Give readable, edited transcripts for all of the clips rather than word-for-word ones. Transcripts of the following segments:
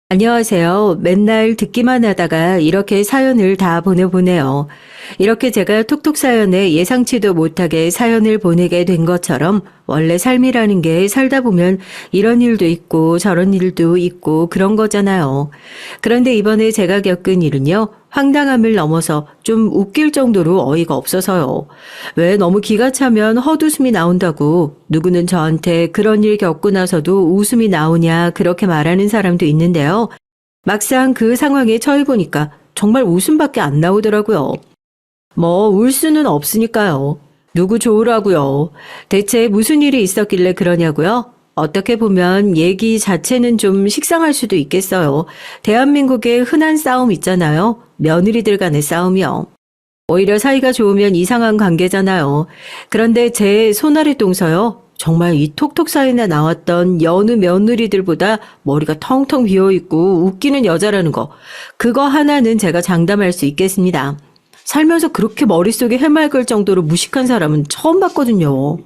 안녕하세요. 맨날 듣기만 하다가 이렇게 사연을 다 보내보네요. 이렇게 제가 톡톡 사연에 예상치도 못하게 사연을 보내게 된 것처럼 원래 삶이라는 게 살다 보면 이런 일도 있고 저런 일도 있고 그런 거잖아요. 그런데 이번에 제가 겪은 일은요. 황당함을 넘어서 좀 웃길 정도로 어이가 없어서요. 왜 너무 기가 차면 헛웃음이 나온다고 누구는 저한테 그런 일 겪고 나서도 웃음이 나오냐 그렇게 말하는 사람도 있는데요. 막상 그 상황에 처해 보니까 정말 웃음밖에 안 나오더라고요. 뭐 울 수는 없으니까요. 누구 좋으라고요. 대체 무슨 일이 있었길래 그러냐고요? 어떻게 보면 얘기 자체는 좀 식상할 수도 있겠어요. 대한민국의 흔한 싸움 있잖아요. 며느리들 간의 싸움이요. 오히려 사이가 좋으면 이상한 관계잖아요. 그런데 제 손아래 동서요. 정말 이 톡톡 사연에 나왔던 여느 며느리들보다 머리가 텅텅 비어있고 웃기는 여자라는 거. 그거 하나는 제가 장담할 수 있겠습니다. 살면서 그렇게 머릿속이 해맑을 정도로 무식한 사람은 처음 봤거든요.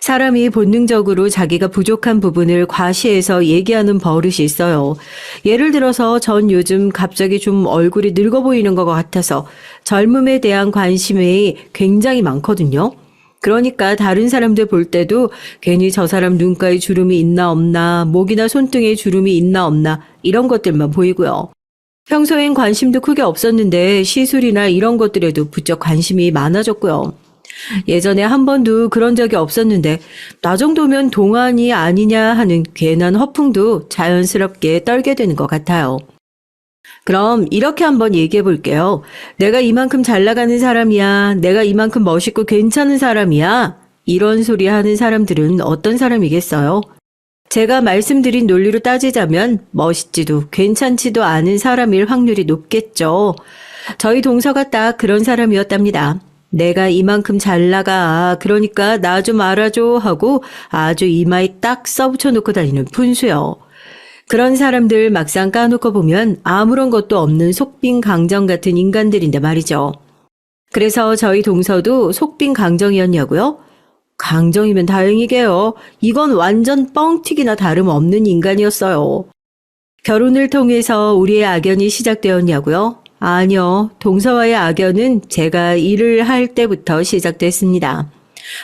사람이 본능적으로 자기가 부족한 부분을 과시해서 얘기하는 버릇이 있어요. 예를 들어서 전 요즘 갑자기 좀 얼굴이 늙어 보이는 것 같아서 젊음에 대한 관심이 굉장히 많거든요. 그러니까 다른 사람들 볼 때도 괜히 저 사람 눈가에 주름이 있나 없나, 목이나 손등에 주름이 있나 없나 이런 것들만 보이고요. 평소엔 관심도 크게 없었는데 시술이나 이런 것들에도 부쩍 관심이 많아졌고요. 예전에 한 번도 그런 적이 없었는데 나 정도면 동안이 아니냐 하는 괜한 허풍도 자연스럽게 떨게 되는 것 같아요. 그럼 이렇게 한번 얘기해 볼게요. 내가 이만큼 잘 나가는 사람이야. 내가 이만큼 멋있고 괜찮은 사람이야. 이런 소리 하는 사람들은 어떤 사람이겠어요? 제가 말씀드린 논리로 따지자면 멋있지도 괜찮지도 않은 사람일 확률이 높겠죠. 저희 동서가 딱 그런 사람이었답니다. 내가 이만큼 잘 나가. 그러니까 나 좀 알아줘 하고 아주 이마에 딱 써붙여놓고 다니는 푼수요. 그런 사람들 막상 까놓고 보면 아무런 것도 없는 속빈 강정 같은 인간들인데 말이죠. 그래서 저희 동서도 속빈 강정이었냐고요? 강정이면 다행이게요. 이건 완전 뻥튀기나 다름없는 인간이었어요. 결혼을 통해서 우리의 악연이 시작되었냐고요? 아니요. 동서와의 악연은 제가 일을 할 때부터 시작됐습니다.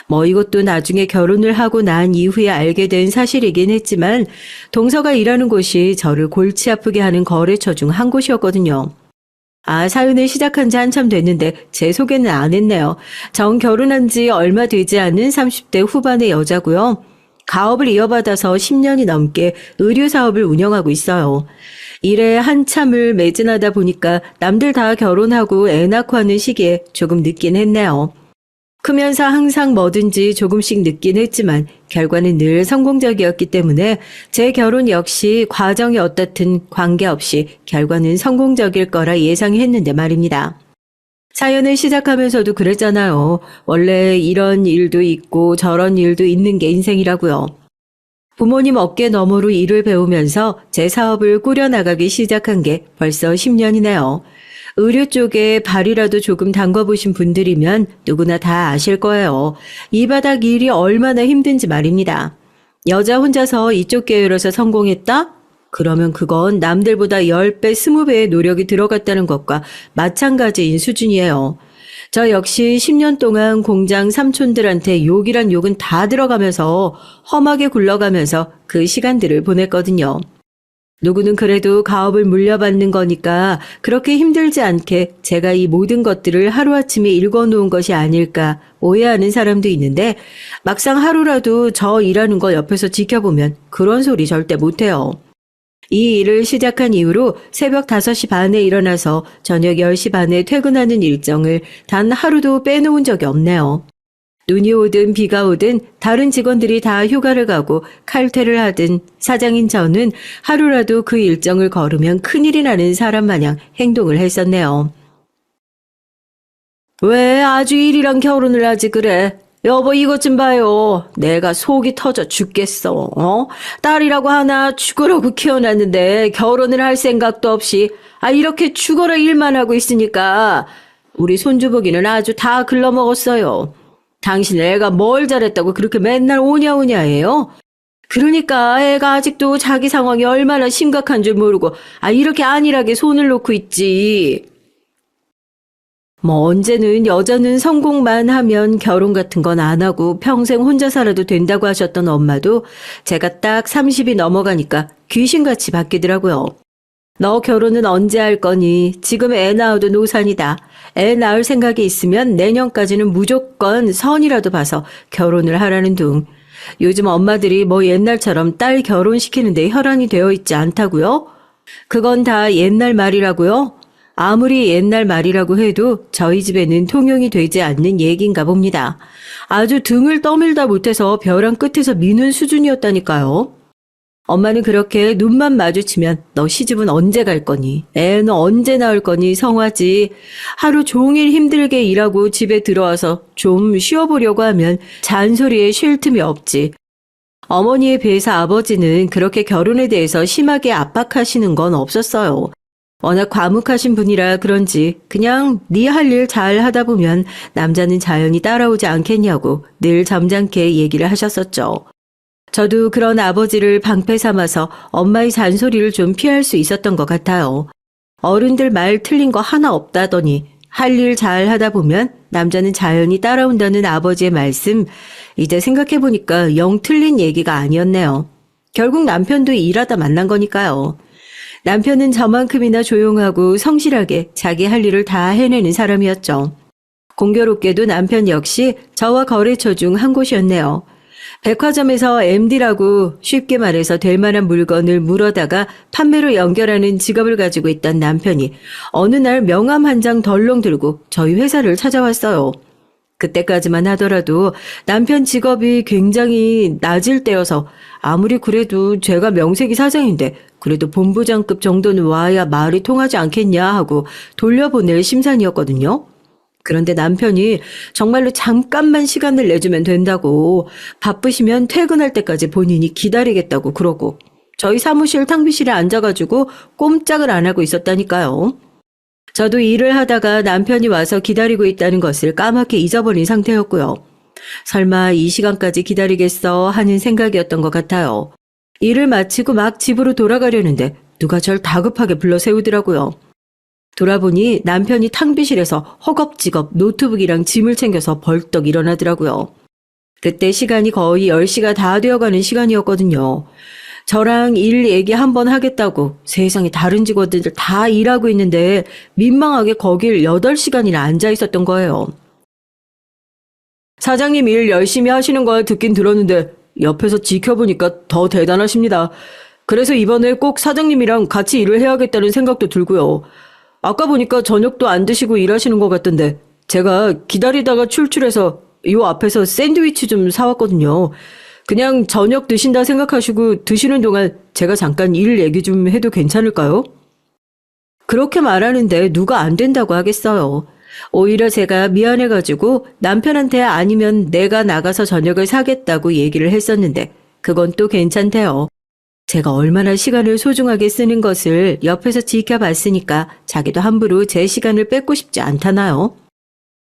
뭐 이것도 나중에 결혼을 하고 난 이후에 알게 된 사실이긴 했지만 동서가 일하는 곳이 저를 골치 아프게 하는 거래처 중 한 곳이었거든요. 사연을 시작한 지 한참 됐는데 제 소개는 안 했네요. 전 결혼한 지 얼마 되지 않은 30대 후반의 여자고요. 가업을 이어받아서 10년이 넘게 의류 사업을 운영하고 있어요. 일에 한참을 매진하다 보니까 남들 다 결혼하고 애 낳고 하는 시기에 조금 늦긴 했네요. 크면서 항상 뭐든지 조금씩 늦긴 했지만 결과는 늘 성공적이었기 때문에 제 결혼 역시 과정이 어떻든 관계없이 결과는 성공적일 거라 예상했는데 말입니다. 사연을 시작하면서도 그랬잖아요. 원래 이런 일도 있고 저런 일도 있는 게 인생이라고요. 부모님 어깨 너머로 일을 배우면서 제 사업을 꾸려나가기 시작한 게 벌써 10년이네요. 의류 쪽에 발이라도 조금 담궈보신 분들이면 누구나 다 아실 거예요. 이 바닥 일이 얼마나 힘든지 말입니다. 여자 혼자서 이쪽 계열에서 성공했다? 그러면 그건 남들보다 10배, 20배의 노력이 들어갔다는 것과 마찬가지인 수준이에요. 저 역시 10년 동안 공장 삼촌들한테 욕이란 욕은 다 들어가면서 험하게 굴러가면서 그 시간들을 보냈거든요. 누구는 그래도 가업을 물려받는 거니까 그렇게 힘들지 않게 제가 이 모든 것들을 하루아침에 읽어놓은 것이 아닐까 오해하는 사람도 있는데 막상 하루라도 저 일하는 거 옆에서 지켜보면 그런 소리 절대 못해요. 이 일을 시작한 이후로 새벽 5시 반에 일어나서 저녁 10시 반에 퇴근하는 일정을 단 하루도 빼놓은 적이 없네요. 눈이 오든 비가 오든 다른 직원들이 다 휴가를 가고 칼퇴를 하든 사장인 저는 하루라도 그 일정을 걸으면 큰일이 나는 사람 마냥 행동을 했었네요. 왜 아주 일이랑 결혼을 하지 그래? 여보 이것 좀 봐요. 내가 속이 터져 죽겠어. 딸이라고 하나 죽으라고 키워놨는데 결혼을 할 생각도 없이 이렇게 죽어라 일만 하고 있으니까 우리 손주보기는 아주 다 글러먹었어요. 당신 애가 뭘 잘했다고 그렇게 맨날 오냐오냐 해요? 그러니까 애가 아직도 자기 상황이 얼마나 심각한 줄 모르고 이렇게 안일하게 손을 놓고 있지. 뭐 언제는 여자는 성공만 하면 결혼 같은 건 안 하고 평생 혼자 살아도 된다고 하셨던 엄마도 제가 딱 30이 넘어가니까 귀신같이 바뀌더라고요. 너 결혼은 언제 할 거니? 지금 애 낳아도 노산이다. 애 낳을 생각이 있으면 내년까지는 무조건 선이라도 봐서 결혼을 하라는 둥. 요즘 엄마들이 뭐 옛날처럼 딸 결혼시키는데 혈안이 되어 있지 않다고요? 그건 다 옛날 말이라고요? 아무리 옛날 말이라고 해도 저희 집에는 통용이 되지 않는 얘기인가 봅니다. 아주 등을 떠밀다 못해서 벼랑 끝에서 미는 수준이었다니까요. 엄마는 그렇게 눈만 마주치면 너 시집은 언제 갈 거니? 애는 언제 낳을 거니? 성화지. 하루 종일 힘들게 일하고 집에 들어와서 좀 쉬어보려고 하면 잔소리에 쉴 틈이 없지. 어머니에 비해서 아버지는 그렇게 결혼에 대해서 심하게 압박하시는 건 없었어요. 워낙 과묵하신 분이라 그런지 그냥 네 할 일 잘 하다 보면 남자는 자연히 따라오지 않겠냐고 늘 점잖게 얘기를 하셨었죠. 저도 그런 아버지를 방패 삼아서 엄마의 잔소리를 좀 피할 수 있었던 것 같아요. 어른들 말 틀린 거 하나 없다더니 할 일 잘 하다 보면 남자는 자연히 따라온다는 아버지의 말씀, 이제 생각해보니까 영 틀린 얘기가 아니었네요. 결국 남편도 일하다 만난 거니까요. 남편은 저만큼이나 조용하고 성실하게 자기 할 일을 다 해내는 사람이었죠. 공교롭게도 남편 역시 저와 거래처 중 한 곳이었네요. 백화점에서 MD라고 쉽게 말해서 될 만한 물건을 물어다가 판매로 연결하는 직업을 가지고 있던 남편이 어느 날 명함 한 장 덜렁 들고 저희 회사를 찾아왔어요. 그때까지만 하더라도 남편 직업이 굉장히 낮을 때여서 아무리 그래도 제가 명색이 사장인데 그래도 본부장급 정도는 와야 말이 통하지 않겠냐 하고 돌려보낼 심산이었거든요. 그런데 남편이 정말로 잠깐만 시간을 내주면 된다고, 바쁘시면 퇴근할 때까지 본인이 기다리겠다고 그러고 저희 사무실 탕비실에 앉아가지고 꼼짝을 안 하고 있었다니까요. 저도 일을 하다가 남편이 와서 기다리고 있다는 것을 까맣게 잊어버린 상태였고요. 설마 이 시간까지 기다리겠어 하는 생각이었던 것 같아요. 일을 마치고 막 집으로 돌아가려는데 누가 절 다급하게 불러 세우더라고요. 돌아보니 남편이 탕비실에서 허겁지겁 노트북이랑 짐을 챙겨서 벌떡 일어나더라고요. 그때 시간이 거의 10시가 다 되어가는 시간이었거든요. 저랑 일 얘기 한번 하겠다고 세상에 다른 직원들 다 일하고 있는데 민망하게 거길 8시간이나 앉아 있었던 거예요. 사장님 일 열심히 하시는 걸 듣긴 들었는데 옆에서 지켜보니까 더 대단하십니다. 그래서 이번에 꼭 사장님이랑 같이 일을 해야겠다는 생각도 들고요. 아까 보니까 저녁도 안 드시고 일하시는 것 같던데 제가 기다리다가 출출해서 요 앞에서 샌드위치 좀 사왔거든요. 그냥 저녁 드신다 생각하시고 드시는 동안 제가 잠깐 일 얘기 좀 해도 괜찮을까요? 그렇게 말하는데 누가 안 된다고 하겠어요. 오히려 제가 미안해가지고 남편한테 아니면 내가 나가서 저녁을 사겠다고 얘기를 했었는데 그건 또 괜찮대요. 제가 얼마나 시간을 소중하게 쓰는 것을 옆에서 지켜봤으니까 자기도 함부로 제 시간을 뺏고 싶지 않다나요?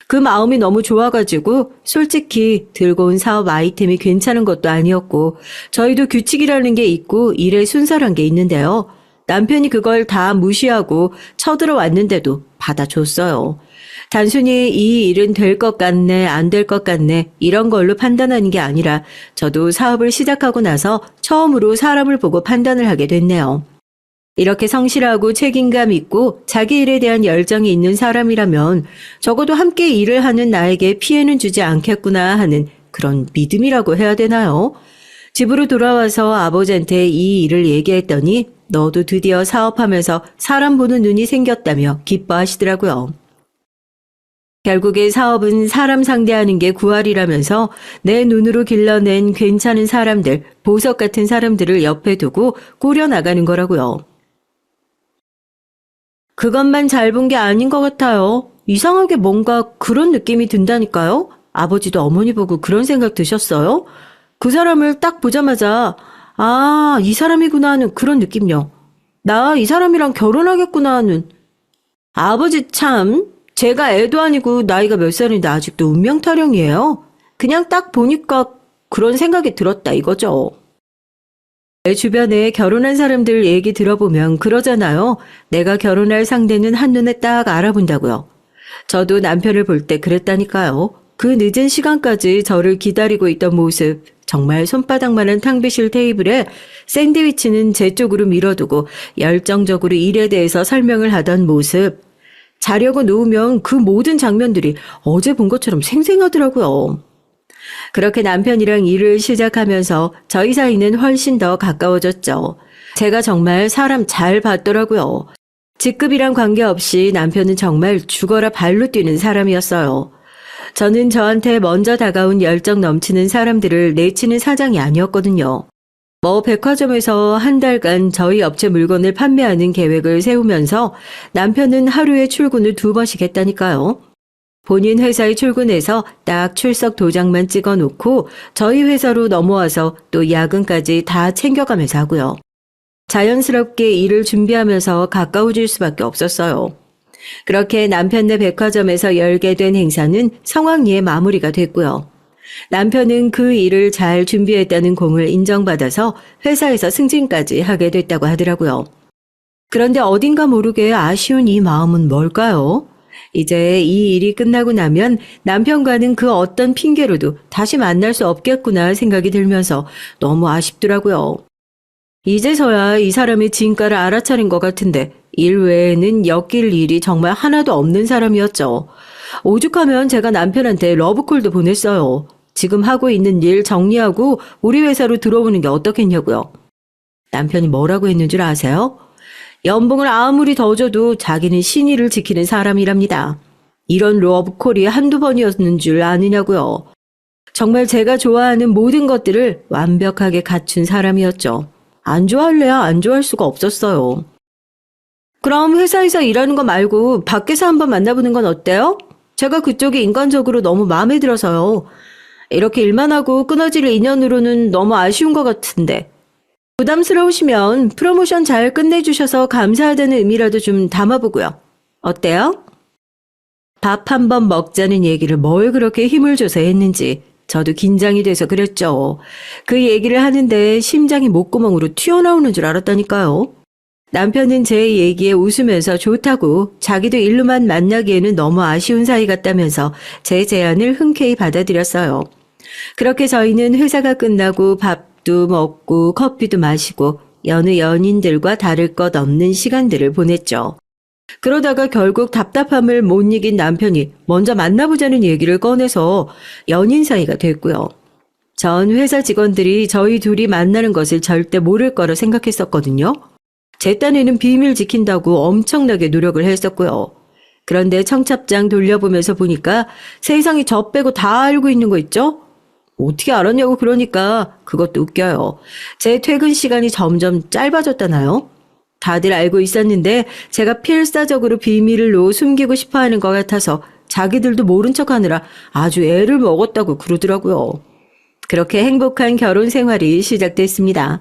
그 마음이 너무 좋아가지고 솔직히 들고 온 사업 아이템이 괜찮은 것도 아니었고 저희도 규칙이라는 게 있고 일에 순서란 게 있는데요. 남편이 그걸 다 무시하고 쳐들어왔는데도 받아줬어요. 단순히 이 일은 될 것 같네, 안 될 것 같네 이런 걸로 판단하는 게 아니라 저도 사업을 시작하고 나서 처음으로 사람을 보고 판단을 하게 됐네요. 이렇게 성실하고 책임감 있고 자기 일에 대한 열정이 있는 사람이라면 적어도 함께 일을 하는 나에게 피해는 주지 않겠구나 하는 그런 믿음이라고 해야 되나요? 집으로 돌아와서 아버지한테 이 일을 얘기했더니 너도 드디어 사업하면서 사람 보는 눈이 생겼다며 기뻐하시더라고요. 결국에 사업은 사람 상대하는 게 구할이라면서 내 눈으로 길러낸 괜찮은 사람들, 보석 같은 사람들을 옆에 두고 꾸려나가는 거라고요. 그것만 잘 본 게 아닌 것 같아요. 이상하게 뭔가 그런 느낌이 든다니까요. 아버지도 어머니 보고 그런 생각 드셨어요? 그 사람을 딱 보자마자 이 사람이구나 하는 그런 느낌요. 나 이 사람이랑 결혼하겠구나 하는. 아버지 참, 제가 애도 아니고 나이가 몇 살인데 아직도 운명타령이에요. 그냥 딱 보니까 그런 생각이 들었다 이거죠. 내 주변에 결혼한 사람들 얘기 들어보면 그러잖아요. 내가 결혼할 상대는 한눈에 딱 알아본다고요. 저도 남편을 볼 때 그랬다니까요. 그 늦은 시간까지 저를 기다리고 있던 모습, 정말 손바닥만한 탕비실 테이블에 샌드위치는 제 쪽으로 밀어두고 열정적으로 일에 대해서 설명을 하던 모습. 자려고 누우면 그 모든 장면들이 어제 본 것처럼 생생하더라고요. 그렇게 남편이랑 일을 시작하면서 저희 사이는 훨씬 더 가까워졌죠. 제가 정말 사람 잘 봤더라고요. 직급이랑 관계없이 남편은 정말 죽어라 발로 뛰는 사람이었어요. 저는 저한테 먼저 다가온 열정 넘치는 사람들을 내치는 사장이 아니었거든요. 백화점에서 한 달간 저희 업체 물건을 판매하는 계획을 세우면서 남편은 하루에 출근을 2번씩 했다니까요. 본인 회사에 출근해서 딱 출석 도장만 찍어놓고 저희 회사로 넘어와서 또 야근까지 다 챙겨가면서 하고요. 자연스럽게 일을 준비하면서 가까워질 수밖에 없었어요. 그렇게 남편네 백화점에서 열게 된 행사는 성황리에 마무리가 됐고요. 남편은 그 일을 잘 준비했다는 공을 인정받아서 회사에서 승진까지 하게 됐다고 하더라고요. 그런데 어딘가 모르게 아쉬운 이 마음은 뭘까요? 이제 이 일이 끝나고 나면 남편과는 그 어떤 핑계로도 다시 만날 수 없겠구나 생각이 들면서 너무 아쉽더라고요. 이제서야 이 사람의 진가를 알아차린 것 같은데 일 외에는 엮일 일이 정말 하나도 없는 사람이었죠. 오죽하면 제가 남편한테 러브콜도 보냈어요. 지금 하고 있는 일 정리하고 우리 회사로 들어오는 게 어떻겠냐고요. 남편이 뭐라고 했는 줄 아세요? 연봉을 아무리 더 줘도 자기는 신의를 지키는 사람이랍니다. 이런 러브콜이 한두 번이었는 줄 아느냐고요. 정말 제가 좋아하는 모든 것들을 완벽하게 갖춘 사람이었죠. 안 좋아할래야 안 좋아할 수가 없었어요. 그럼 회사에서 일하는 거 말고 밖에서 한번 만나보는 건 어때요? 제가 그쪽이 인간적으로 너무 마음에 들어서요. 이렇게 일만 하고 끊어질 인연으로는 너무 아쉬운 것 같은데. 부담스러우시면 프로모션 잘 끝내주셔서 감사하다는 의미라도 좀 담아보고요. 어때요? 밥 한 번 먹자는 얘기를 뭘 그렇게 힘을 줘서 했는지 저도 긴장이 돼서 그랬죠. 그 얘기를 하는데 심장이 목구멍으로 튀어나오는 줄 알았다니까요. 남편은 제 얘기에 웃으면서 좋다고 자기도 일로만 만나기에는 너무 아쉬운 사이 같다면서 제 제안을 흔쾌히 받아들였어요. 그렇게 저희는 회사가 끝나고 밥도 먹고 커피도 마시고 여느 연인들과 다를 것 없는 시간들을 보냈죠. 그러다가 결국 답답함을 못 이긴 남편이 먼저 만나보자는 얘기를 꺼내서 연인 사이가 됐고요. 전 회사 직원들이 저희 둘이 만나는 것을 절대 모를 거라 생각했었거든요. 제 딴에는 비밀 지킨다고 엄청나게 노력을 했었고요. 그런데 청첩장 돌려보면서 보니까 세상이 저 빼고 다 알고 있는 거 있죠? 어떻게 알았냐고 그러니까 그것도 웃겨요. 제 퇴근 시간이 점점 짧아졌다나요? 다들 알고 있었는데 제가 필사적으로 비밀로 숨기고 싶어하는 것 같아서 자기들도 모른 척하느라 아주 애를 먹었다고 그러더라고요. 그렇게 행복한 결혼 생활이 시작됐습니다.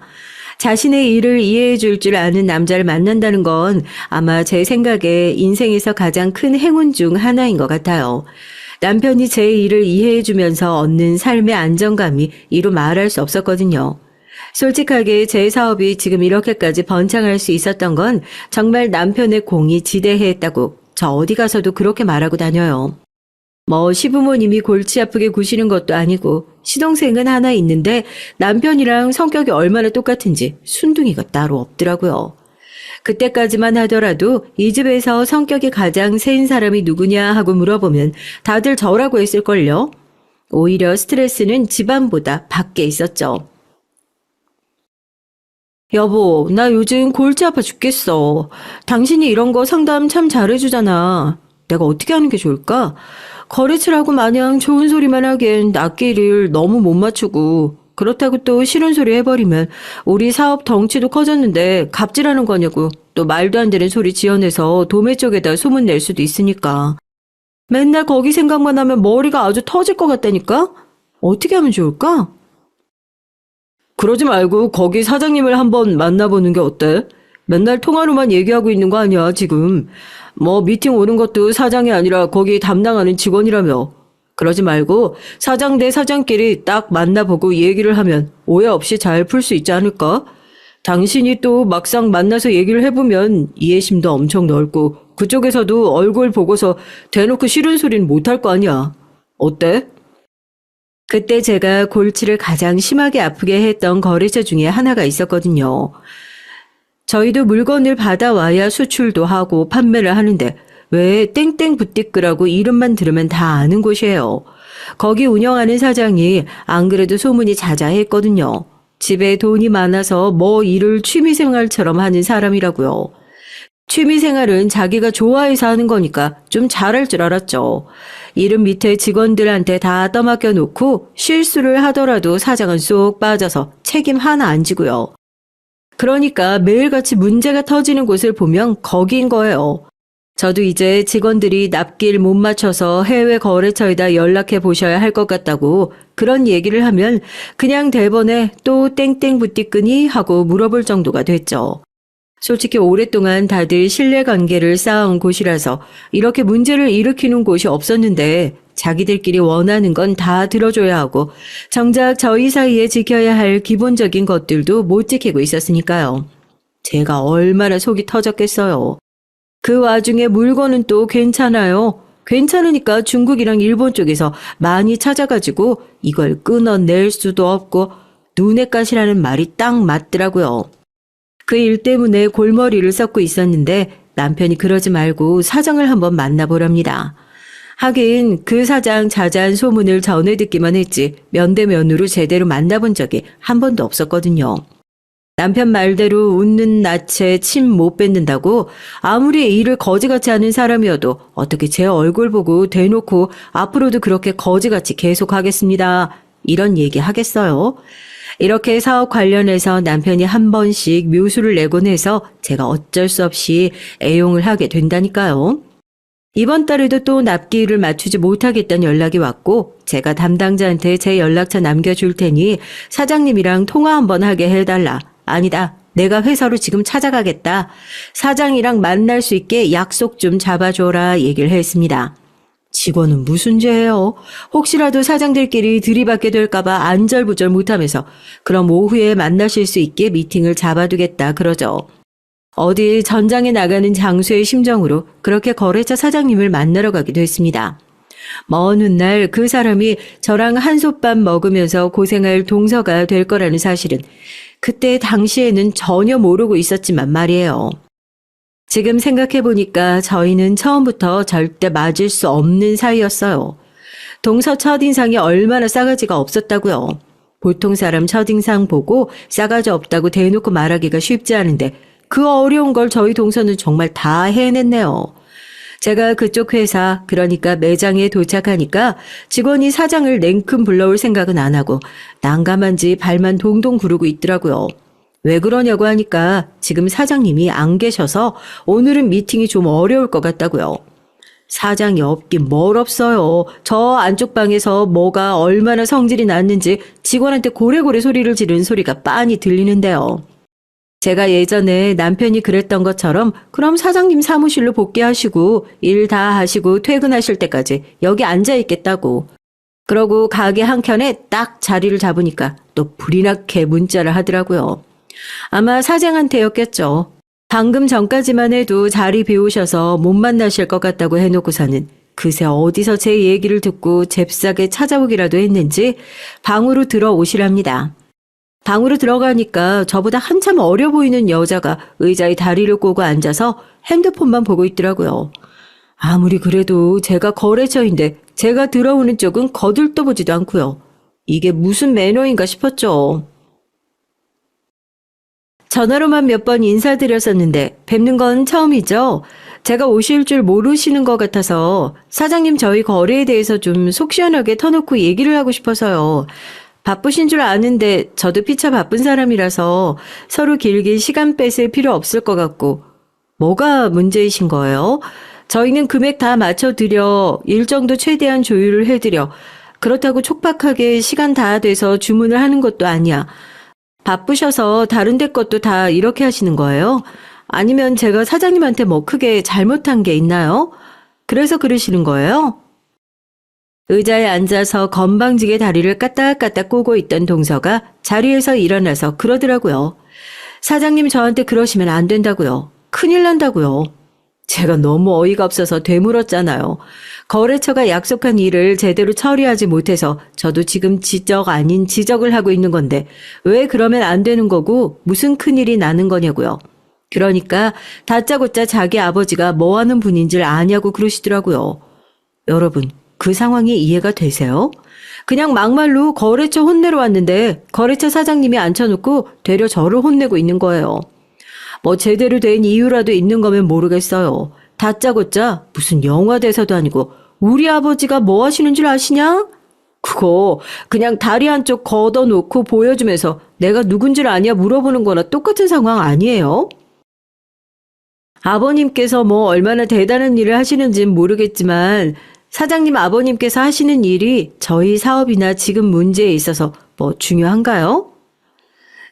자신의 일을 이해해 줄 줄 아는 남자를 만난다는 건 아마 제 생각에 인생에서 가장 큰 행운 중 하나인 것 같아요. 남편이 제 일을 이해해 주면서 얻는 삶의 안정감이 이루 말할 수 없었거든요. 솔직하게 제 사업이 지금 이렇게까지 번창할 수 있었던 건 정말 남편의 공이 지대했다고 저 어디 가서도 그렇게 말하고 다녀요. 시부모님이 골치 아프게 구시는 것도 아니고 시동생은 하나 있는데 남편이랑 성격이 얼마나 똑같은지 순둥이가 따로 없더라고요. 그때까지만 하더라도 이 집에서 성격이 가장 세인 사람이 누구냐 하고 물어보면 다들 저라고 했을걸요. 오히려 스트레스는 집안보다 밖에 있었죠. 여보, 나 요즘 골치 아파 죽겠어. 당신이 이런 거 상담 참 잘해주잖아. 내가 어떻게 하는 게 좋을까? 거래처라고 마냥 좋은 소리만 하기엔 낯길을 너무 못 맞추고 그렇다고 또 싫은 소리 해버리면 우리 사업 덩치도 커졌는데 갑질하는 거냐고 또 말도 안 되는 소리 지어내서 도매 쪽에다 소문 낼 수도 있으니까. 맨날 거기 생각만 하면 머리가 아주 터질 것 같다니까? 어떻게 하면 좋을까? 그러지 말고 거기 사장님을 한번 만나보는 게 어때? 맨날 통화로만 얘기하고 있는 거 아니야, 지금. 미팅 오는 것도 사장이 아니라 거기 담당하는 직원이라며. 그러지 말고 사장 대 사장끼리 딱 만나보고 얘기를 하면 오해 없이 잘 풀 수 있지 않을까? 당신이 또 막상 만나서 얘기를 해보면 이해심도 엄청 넓고 그쪽에서도 얼굴 보고서 대놓고 싫은 소리는 못할 거 아니야. 어때? 그때 제가 골치를 가장 심하게 아프게 했던 거래처 중에 하나가 있었거든요. 저희도 물건을 받아와야 수출도 하고 판매를 하는데 왜 땡땡 부티크라고 이름만 들으면 다 아는 곳이에요. 거기 운영하는 사장이 안 그래도 소문이 자자했거든요. 집에 돈이 많아서 뭐 일을 취미생활처럼 하는 사람이라고요. 취미생활은 자기가 좋아해서 하는 거니까 좀 잘할 줄 알았죠. 이름 밑에 직원들한테 다 떠맡겨 놓고 실수를 하더라도 사장은 쏙 빠져서 책임 하나 안 지고요. 그러니까 매일같이 문제가 터지는 곳을 보면 거기인 거예요. 저도 이제 직원들이 납기를 못 맞춰서 해외 거래처에다 연락해 보셔야 할 것 같다고 그런 얘기를 하면 그냥 대번에 또 땡땡 부티끄니 하고 물어볼 정도가 됐죠. 솔직히 오랫동안 다들 신뢰관계를 쌓아온 곳이라서 이렇게 문제를 일으키는 곳이 없었는데 자기들끼리 원하는 건 다 들어줘야 하고 정작 저희 사이에 지켜야 할 기본적인 것들도 못 지키고 있었으니까요. 제가 얼마나 속이 터졌겠어요. 그 와중에 물건은 또 괜찮아요. 괜찮으니까 중국이랑 일본 쪽에서 많이 찾아가지고 이걸 끊어낼 수도 없고 눈엣 가시라는 말이 딱 맞더라고요. 그 일 때문에 골머리를 썩고 있었는데 남편이 그러지 말고 사장을 한번 만나보랍니다. 하긴 그 사장 자자한 소문을 전해 듣기만 했지 면대면으로 제대로 만나본 적이 한 번도 없었거든요. 남편 말대로 웃는 낯에 침 못 뱉는다고 아무리 일을 거지같이 하는 사람이어도 어떻게 제 얼굴 보고 대놓고 앞으로도 그렇게 거지같이 계속하겠습니다. 이런 얘기 하겠어요? 이렇게 사업 관련해서 남편이 한 번씩 묘수를 내곤 해서 제가 어쩔 수 없이 애용을 하게 된다니까요. 이번 달에도 또 납기일을 맞추지 못하겠다는 연락이 왔고 제가 담당자한테 제 연락처 남겨줄 테니 사장님이랑 통화 한번 하게 해달라. 아니다. 내가 회사로 지금 찾아가겠다. 사장이랑 만날 수 있게 약속 좀 잡아줘라 얘기를 했습니다. 직원은 무슨 죄예요? 혹시라도 사장들끼리 들이받게 될까봐 안절부절 못하면서 그럼 오후에 만나실 수 있게 미팅을 잡아두겠다 그러죠. 어디 전장에 나가는 장수의 심정으로 그렇게 거래처 사장님을 만나러 가기도 했습니다. 먼 훗날 그 사람이 저랑 한솥밥 먹으면서 고생할 동서가 될 거라는 사실은 그때 당시에는 전혀 모르고 있었지만 말이에요. 지금 생각해보니까 저희는 처음부터 절대 맞을 수 없는 사이였어요. 동서 첫인상이 얼마나 싸가지가 없었다고요. 보통 사람 첫인상 보고 싸가지 없다고 대놓고 말하기가 쉽지 않은데 그 어려운 걸 저희 동서는 정말 다 해냈네요. 제가 그쪽 회사 그러니까 매장에 도착하니까 직원이 사장을 냉큼 불러올 생각은 안 하고 난감한지 발만 동동 구르고 있더라고요. 왜 그러냐고 하니까 지금 사장님이 안 계셔서 오늘은 미팅이 좀 어려울 것 같다고요. 사장이 없긴 뭘 없어요. 저 안쪽 방에서 뭐가 얼마나 성질이 났는지 직원한테 고래고래 소리를 지르는 소리가 빤히 들리는데요. 제가 예전에 남편이 그랬던 것처럼 그럼 사장님 사무실로 복귀하시고 일 다 하시고 퇴근하실 때까지 여기 앉아 있겠다고. 그러고 가게 한켠에 딱 자리를 잡으니까 또 불이 나게 문자를 하더라고요. 아마 사장한테였겠죠. 방금 전까지만 해도 자리 비우셔서 못 만나실 것 같다고 해놓고서는 그새 어디서 제 얘기를 듣고 잽싸게 찾아오기라도 했는지 방으로 들어오시랍니다. 방으로 들어가니까 저보다 한참 어려 보이는 여자가 의자에 다리를 꼬고 앉아서 핸드폰만 보고 있더라고요. 아무리 그래도 제가 거래처인데 제가 들어오는 쪽은 거들떠보지도 않고요. 이게 무슨 매너인가 싶었죠. 전화로만 몇 번 인사드렸었는데 뵙는 건 처음이죠. 제가 오실 줄 모르시는 것 같아서 사장님 저희 거래에 대해서 좀 속 시원하게 터놓고 얘기를 하고 싶어서요. 바쁘신 줄 아는데 저도 피차 바쁜 사람이라서 서로 길게 시간 뺏을 필요 없을 것 같고. 뭐가 문제이신 거예요? 저희는 금액 다 맞춰드려 일정도 최대한 조율을 해드려 그렇다고 촉박하게 시간 다 돼서 주문을 하는 것도 아니야. 바쁘셔서 다른 데 것도 다 이렇게 하시는 거예요? 아니면 제가 사장님한테 뭐 크게 잘못한 게 있나요? 그래서 그러시는 거예요? 의자에 앉아서 건방지게 다리를 까딱까딱 꼬고 있던 동서가 자리에서 일어나서 그러더라고요. 사장님 저한테 그러시면 안 된다고요. 큰일 난다고요. 제가 너무 어이가 없어서 되물었잖아요. 거래처가 약속한 일을 제대로 처리하지 못해서 저도 지금 지적 아닌 지적을 하고 있는 건데 왜 그러면 안 되는 거고 무슨 큰일이 나는 거냐고요. 그러니까 다짜고짜 자기 아버지가 뭐 하는 분인 줄 아냐고 그러시더라고요. 여러분, 그 상황이 이해가 되세요? 그냥 막말로 거래처 혼내러 왔는데 거래처 사장님이 앉혀놓고 되려 저를 혼내고 있는 거예요. 뭐 제대로 된 이유라도 있는 거면 모르겠어요. 다짜고짜 무슨 영화 대사도 아니고 우리 아버지가 뭐 하시는 줄 아시냐? 그거 그냥 다리 한쪽 걷어놓고 보여주면서 내가 누군 줄 아냐 물어보는 거나 똑같은 상황 아니에요? 아버님께서 뭐 얼마나 대단한 일을 하시는지는 모르겠지만 사장님 아버님께서 하시는 일이 저희 사업이나 지금 문제에 있어서 뭐 중요한가요?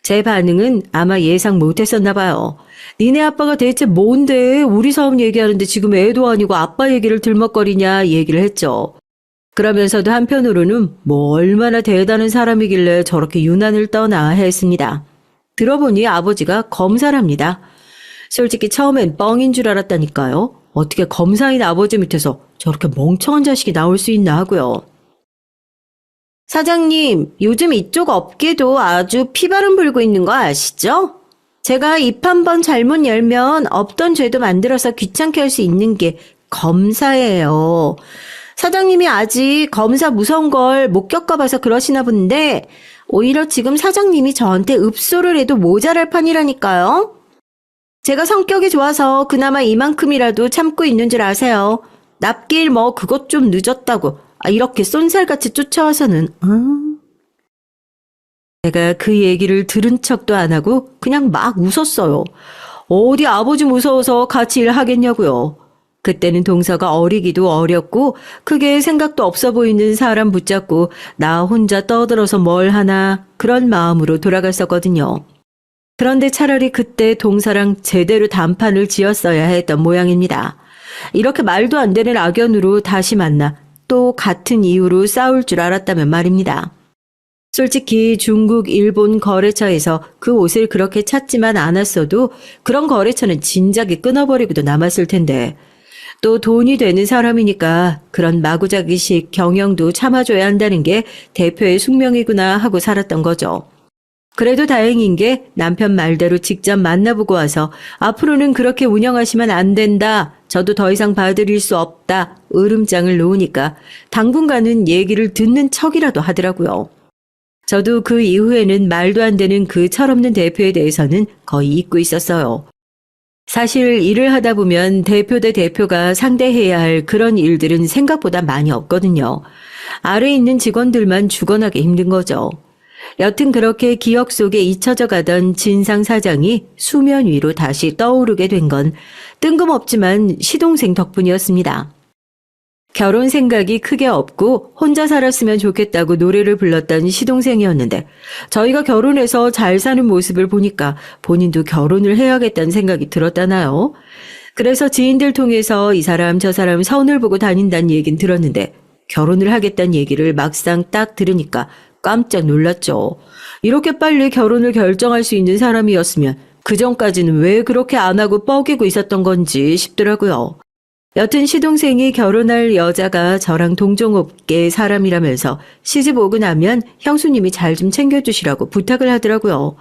제 반응은 아마 예상 못했었나 봐요. 니네 아빠가 대체 뭔데 우리 사업 얘기하는데 지금 애도 아니고 아빠 얘기를 들먹거리냐 얘기를 했죠. 그러면서도 한편으로는 뭐 얼마나 대단한 사람이길래 저렇게 유난을 떠나 했습니다. 들어보니 아버지가 검사랍니다. 솔직히 처음엔 뻥인 줄 알았다니까요. 어떻게 검사인 아버지 밑에서 저렇게 멍청한 자식이 나올 수 있나 하고요. 사장님, 요즘 이쪽 업계도 아주 피바람 불고 있는 거 아시죠? 제가 입 한 번 잘못 열면 없던 죄도 만들어서 귀찮게 할 수 있는 게 검사예요. 사장님이 아직 검사 무서운 걸 못 겪어봐서 그러시나 본데 오히려 지금 사장님이 저한테 읍소를 해도 모자랄 판이라니까요. 제가 성격이 좋아서 그나마 이만큼이라도 참고 있는 줄 아세요. 납길 뭐 그것 좀 늦었다고 이렇게 쏜살같이 쫓아와서는 제가 그 얘기를 들은 척도 안 하고 그냥 막 웃었어요. 어디 아버지 무서워서 같이 일하겠냐고요. 그때는 동서가 어리기도 어렸고 크게 생각도 없어 보이는 사람 붙잡고 나 혼자 떠들어서 뭘 하나 그런 마음으로 돌아갔었거든요. 그런데 차라리 그때 동서랑 제대로 단판을 지었어야 했던 모양입니다. 이렇게 말도 안 되는 악연으로 다시 만나 또 같은 이유로 싸울 줄 알았다면 말입니다. 솔직히 중국, 일본 거래처에서 그 옷을 그렇게 찾지만 않았어도 그런 거래처는 진작에 끊어버리고도 남았을 텐데 또 돈이 되는 사람이니까 그런 마구잡이식 경영도 참아줘야 한다는 게 대표의 숙명이구나 하고 살았던 거죠. 그래도 다행인 게 남편 말대로 직접 만나보고 와서 앞으로는 그렇게 운영하시면 안 된다. 저도 더 이상 봐드릴 수 없다. 으름장을 놓으니까 당분간은 얘기를 듣는 척이라도 하더라고요. 저도 그 이후에는 말도 안 되는 그 철없는 대표에 대해서는 거의 잊고 있었어요. 사실 일을 하다 보면 대표 대 대표가 상대해야 할 그런 일들은 생각보다 많이 없거든요. 아래에 있는 직원들만 죽어나기 힘든 거죠. 여튼 그렇게 기억 속에 잊혀져 가던 진상 사장이 수면 위로 다시 떠오르게 된 건 뜬금없지만 시동생 덕분이었습니다. 결혼 생각이 크게 없고 혼자 살았으면 좋겠다고 노래를 불렀던 시동생이었는데 저희가 결혼해서 잘 사는 모습을 보니까 본인도 결혼을 해야겠다는 생각이 들었다나요? 그래서 지인들 통해서 이 사람 저 사람 선을 보고 다닌다는 얘긴 들었는데 결혼을 하겠다는 얘기를 막상 딱 들으니까 깜짝 놀랐죠. 이렇게 빨리 결혼을 결정할 수 있는 사람이었으면 그전까지는 왜 그렇게 안 하고 뻐기고 있었던 건지 싶더라고요. 여튼 시동생이 결혼할 여자가 저랑 동종업계 사람이라면서 시집 오고 나면 형수님이 잘 좀 챙겨주시라고 부탁을 하더라고요.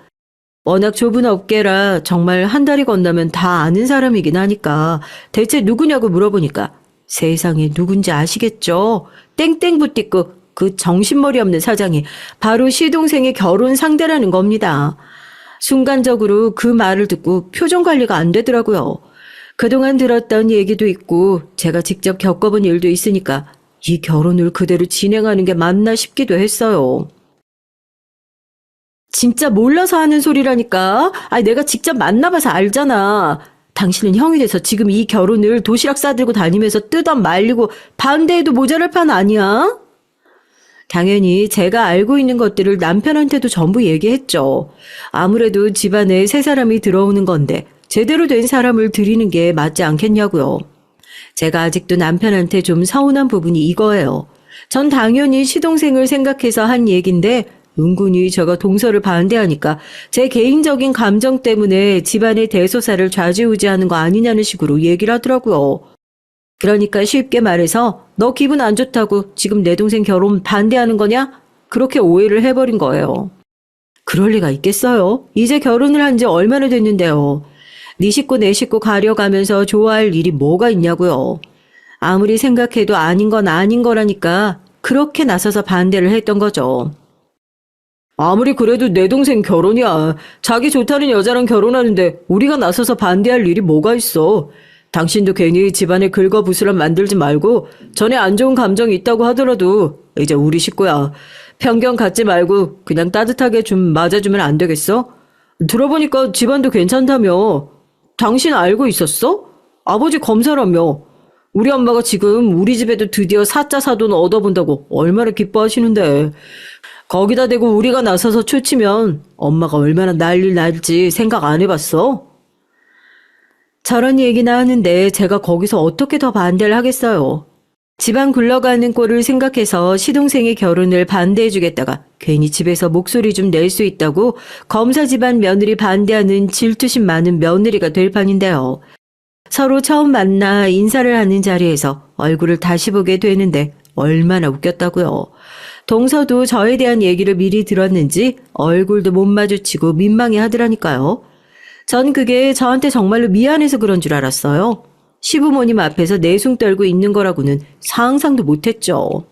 워낙 좁은 업계라 정말 한 달이 건너면 다 아는 사람이긴 하니까 대체 누구냐고 물어보니까 세상에 누군지 아시겠죠? 땡땡 붙잡고 그 정신머리 없는 사장이 바로 시동생의 결혼 상대라는 겁니다. 순간적으로 그 말을 듣고 표정 관리가 안 되더라고요. 그동안 들었던 얘기도 있고 제가 직접 겪어본 일도 있으니까 이 결혼을 그대로 진행하는 게 맞나 싶기도 했어요. 진짜 몰라서 하는 소리라니까. 내가 직접 만나봐서 알잖아. 당신은 형이 돼서 지금 이 결혼을 도시락 싸들고 다니면서 뜯어 말리고 반대해도 모자랄 판 아니야? 당연히 제가 알고 있는 것들을 남편한테도 전부 얘기했죠. 아무래도 집안에 새 사람이 들어오는 건데 제대로 된 사람을 들이는 게 맞지 않겠냐고요. 제가 아직도 남편한테 좀 서운한 부분이 이거예요. 전 당연히 시동생을 생각해서 한 얘긴데 은근히 제가 동서를 반대하니까 제 개인적인 감정 때문에 집안의 대소사를 좌지우지하는 거 아니냐는 식으로 얘기를 하더라고요. 그러니까 쉽게 말해서 너 기분 안 좋다고 지금 내 동생 결혼 반대하는 거냐? 그렇게 오해를 해버린 거예요. 그럴 리가 있겠어요? 이제 결혼을 한 지 얼마나 됐는데요. 네 식구 내 식구 가려가면서 좋아할 일이 뭐가 있냐고요. 아무리 생각해도 아닌 건 아닌 거라니까 그렇게 나서서 반대를 했던 거죠. 아무리 그래도 내 동생 결혼이야. 자기 좋다는 여자랑 결혼하는데 우리가 나서서 반대할 일이 뭐가 있어. 당신도 괜히 집안에 긁어부스럼 만들지 말고 전에 안 좋은 감정이 있다고 하더라도 이제 우리 식구야. 편견 갖지 말고 그냥 따뜻하게 좀 맞아주면 안 되겠어? 들어보니까 집안도 괜찮다며. 당신 알고 있었어? 아버지 검사라며. 우리 엄마가 지금 우리 집에도 드디어 사자 사돈 얻어본다고 얼마나 기뻐하시는데. 거기다 대고 우리가 나서서 초치면 엄마가 얼마나 난리 날지 생각 안 해봤어? 저런 얘기나 하는데 제가 거기서 어떻게 더 반대를 하겠어요. 집안 굴러가는 꼴을 생각해서 시동생의 결혼을 반대해주겠다가 괜히 집에서 목소리 좀 낼 수 있다고 검사 집안 며느리 반대하는 질투심 많은 며느리가 될 판인데요. 서로 처음 만나 인사를 하는 자리에서 얼굴을 다시 보게 되는데 얼마나 웃겼다고요. 동서도 저에 대한 얘기를 미리 들었는지 얼굴도 못 마주치고 민망해 하더라니까요. 전 그게 저한테 정말로 미안해서 그런 줄 알았어요. 시부모님 앞에서 내숭 떨고 있는 거라고는 상상도 못했죠.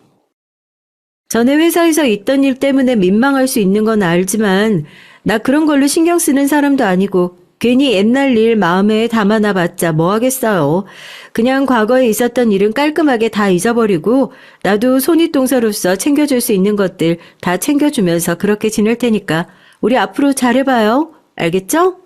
전에 회사에서 있던 일 때문에 민망할 수 있는 건 알지만 나 그런 걸로 신경 쓰는 사람도 아니고 괜히 옛날 일 마음에 담아놔 봤자 뭐 하겠어요. 그냥 과거에 있었던 일은 깔끔하게 다 잊어버리고 나도 손윗동서로서 챙겨줄 수 있는 것들 다 챙겨주면서 그렇게 지낼 테니까 우리 앞으로 잘해봐요. 알겠죠?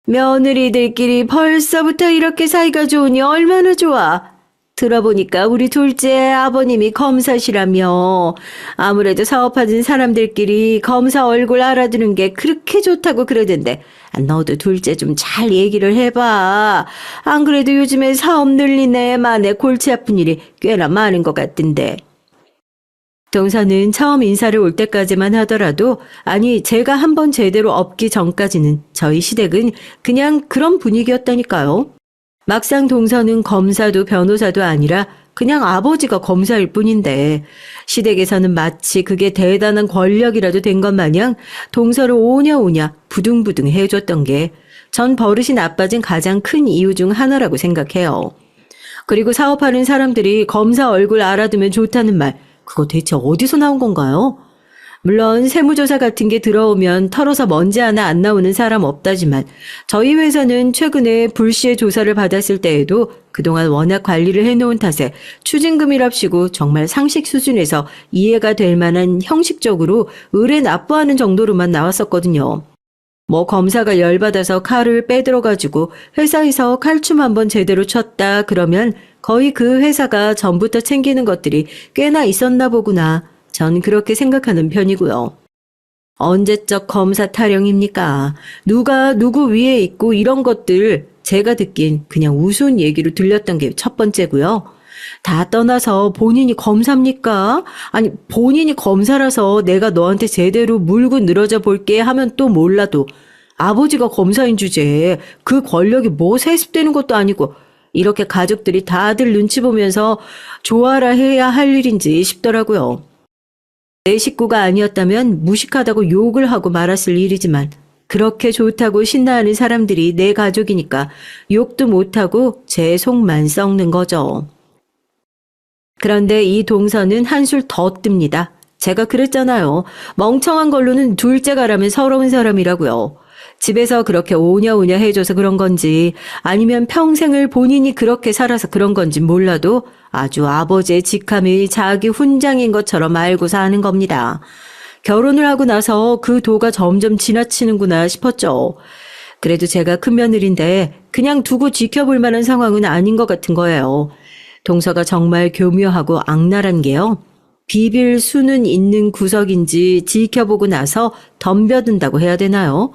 며느리들끼리 벌써부터 이렇게 사이가 좋으니 얼마나 좋아. 들어보니까 우리 둘째 아버님이 검사시라며. 아무래도 사업하는 사람들끼리 검사 얼굴 알아두는 게 그렇게 좋다고 그러던데 너도 둘째 좀 잘 얘기를 해봐. 안 그래도 요즘에 사업 늘린 애만에 골치 아픈 일이 꽤나 많은 것 같던데. 동서는 처음 인사를 올 때까지만 하더라도 아니 제가 한번 제대로 엎기 전까지는 저희 시댁은 그냥 그런 분위기였다니까요. 막상 동서는 검사도 변호사도 아니라 그냥 아버지가 검사일 뿐인데 시댁에서는 마치 그게 대단한 권력이라도 된 것 마냥 동서를 오냐오냐 부둥부둥 해줬던 게 전 버릇이 나빠진 가장 큰 이유 중 하나라고 생각해요. 그리고 사업하는 사람들이 검사 얼굴 알아두면 좋다는 말 그거 대체 어디서 나온 건가요? 물론 세무조사 같은 게 들어오면 털어서 먼지 하나 안 나오는 사람 없다지만 저희 회사는 최근에 불시에 조사를 받았을 때에도 그동안 워낙 관리를 해놓은 탓에 추징금이랍시고 정말 상식 수준에서 이해가 될 만한 형식적으로 의뢰 납부하는 정도로만 나왔었거든요. 뭐 검사가 열받아서 칼을 빼들어가지고 회사에서 칼춤 한번 제대로 쳤다 그러면 거의 그 회사가 전부터 챙기는 것들이 꽤나 있었나 보구나. 전 그렇게 생각하는 편이고요. 언제적 검사 타령입니까? 누가 누구 위에 있고 이런 것들 제가 듣긴 그냥 우스운 얘기로 들렸던 게 첫 번째고요. 다 떠나서 본인이 검사입니까? 아니 본인이 검사라서 내가 너한테 제대로 물고 늘어져 볼게 하면 또 몰라도 아버지가 검사인 주제에 그 권력이 뭐 세습되는 것도 아니고 이렇게 가족들이 다들 눈치 보면서 좋아라 해야 할 일인지 싶더라고요. 내 식구가 아니었다면 무식하다고 욕을 하고 말았을 일이지만 그렇게 좋다고 신나하는 사람들이 내 가족이니까 욕도 못하고 제 속만 썩는 거죠. 그런데 이 동서는 한술 더 뜹니다. 제가 그랬잖아요. 멍청한 걸로는 둘째가라면 서러운 사람이라고요. 집에서 그렇게 오냐오냐 해줘서 그런 건지 아니면 평생을 본인이 그렇게 살아서 그런 건지 몰라도 아주 아버지의 직함이 자기 훈장인 것처럼 알고 사는 겁니다. 결혼을 하고 나서 그 도가 점점 지나치는구나 싶었죠. 그래도 제가 큰 며느리인데 그냥 두고 지켜볼 만한 상황은 아닌 것 같은 거예요. 동서가 정말 교묘하고 악랄한 게요. 비빌 수는 있는 구석인지 지켜보고 나서 덤벼든다고 해야 되나요?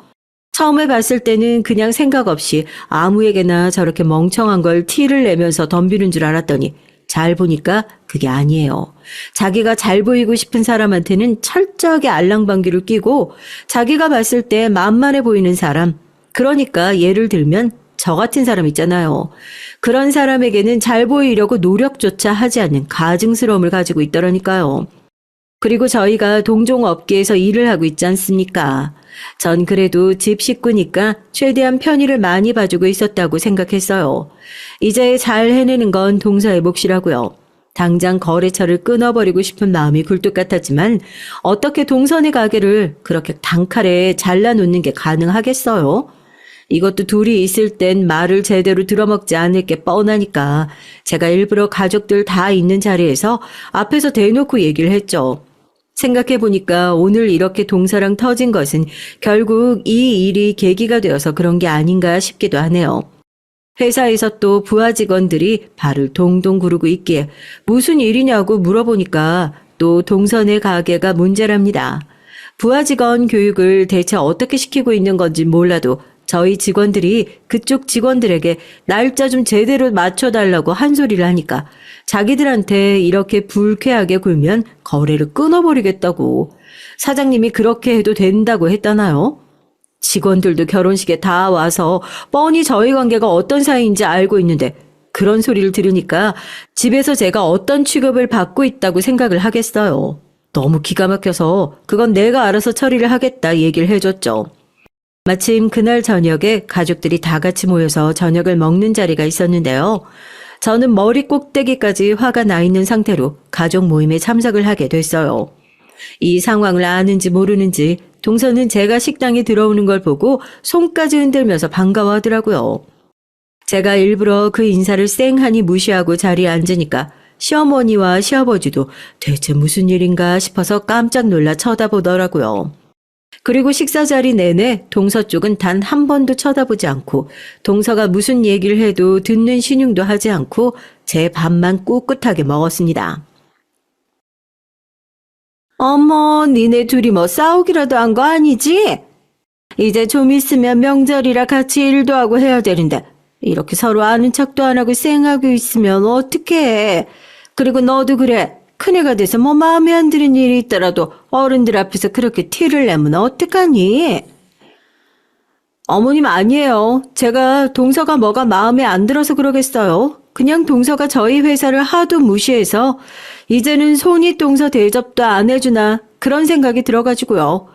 처음에 봤을 때는 그냥 생각 없이 아무에게나 저렇게 멍청한 걸 티를 내면서 덤비는 줄 알았더니 잘 보니까 그게 아니에요. 자기가 잘 보이고 싶은 사람한테는 철저하게 알랑방귀를 끼고 자기가 봤을 때 만만해 보이는 사람, 그러니까 예를 들면 저 같은 사람 있잖아요. 그런 사람에게는 잘 보이려고 노력조차 하지 않는 가증스러움을 가지고 있더라니까요. 그리고 저희가 동종업계에서 일을 하고 있지 않습니까? 전 그래도 집 식구니까 최대한 편의를 많이 봐주고 있었다고 생각했어요. 이제 잘 해내는 건 동서의 몫이라고요. 당장 거래처를 끊어버리고 싶은 마음이 굴뚝 같았지만 어떻게 동선의 가게를 그렇게 단칼에 잘라놓는 게 가능하겠어요? 이것도 둘이 있을 땐 말을 제대로 들어먹지 않을 게 뻔하니까 제가 일부러 가족들 다 있는 자리에서 앞에서 대놓고 얘기를 했죠. 생각해보니까 오늘 이렇게 동서랑 터진 것은 결국 이 일이 계기가 되어서 그런 게 아닌가 싶기도 하네요. 회사에서 또 부하 직원들이 발을 동동 구르고 있기에 무슨 일이냐고 물어보니까 또 동선의 가게가 문제랍니다. 부하 직원 교육을 대체 어떻게 시키고 있는 건지 몰라도 저희 직원들이 그쪽 직원들에게 날짜 좀 제대로 맞춰달라고 한 소리를 하니까 자기들한테 이렇게 불쾌하게 굴면 거래를 끊어버리겠다고. 사장님이 그렇게 해도 된다고 했다나요? 직원들도 결혼식에 다 와서 뻔히 저희 관계가 어떤 사이인지 알고 있는데 그런 소리를 들으니까 집에서 제가 어떤 취급을 받고 있다고 생각을 하겠어요. 너무 기가 막혀서 그건 내가 알아서 처리를 하겠다 얘기를 해줬죠. 마침 그날 저녁에 가족들이 다 같이 모여서 저녁을 먹는 자리가 있었는데요. 저는 머리 꼭대기까지 화가 나 있는 상태로 가족 모임에 참석을 하게 됐어요. 이 상황을 아는지 모르는지 동서는 제가 식당에 들어오는 걸 보고 손까지 흔들면서 반가워하더라고요. 제가 일부러 그 인사를 쌩하니 무시하고 자리에 앉으니까 시어머니와 시아버지도 대체 무슨 일인가 싶어서 깜짝 놀라 쳐다보더라고요. 그리고 식사 자리 내내 동서 쪽은 단 한 번도 쳐다보지 않고 동서가 무슨 얘기를 해도 듣는 신용도 하지 않고 제 밥만 꿋꿋하게 먹었습니다. 어머, 니네 둘이 뭐 싸우기라도 한 거 아니지? 이제 좀 있으면 명절이라 같이 일도 하고 해야 되는데 이렇게 서로 아는 척도 안 하고 쌩하고 있으면 어떡해. 그리고 너도 그래. 큰애가 돼서 뭐 마음에 안 드는 일이 있더라도 어른들 앞에서 그렇게 티를 내면 어떡하니? 어머님 아니에요. 제가 동서가 뭐가 마음에 안 들어서 그러겠어요. 그냥 동서가 저희 회사를 하도 무시해서 이제는 손이 동서 대접도 안 해주나 그런 생각이 들어가지고요.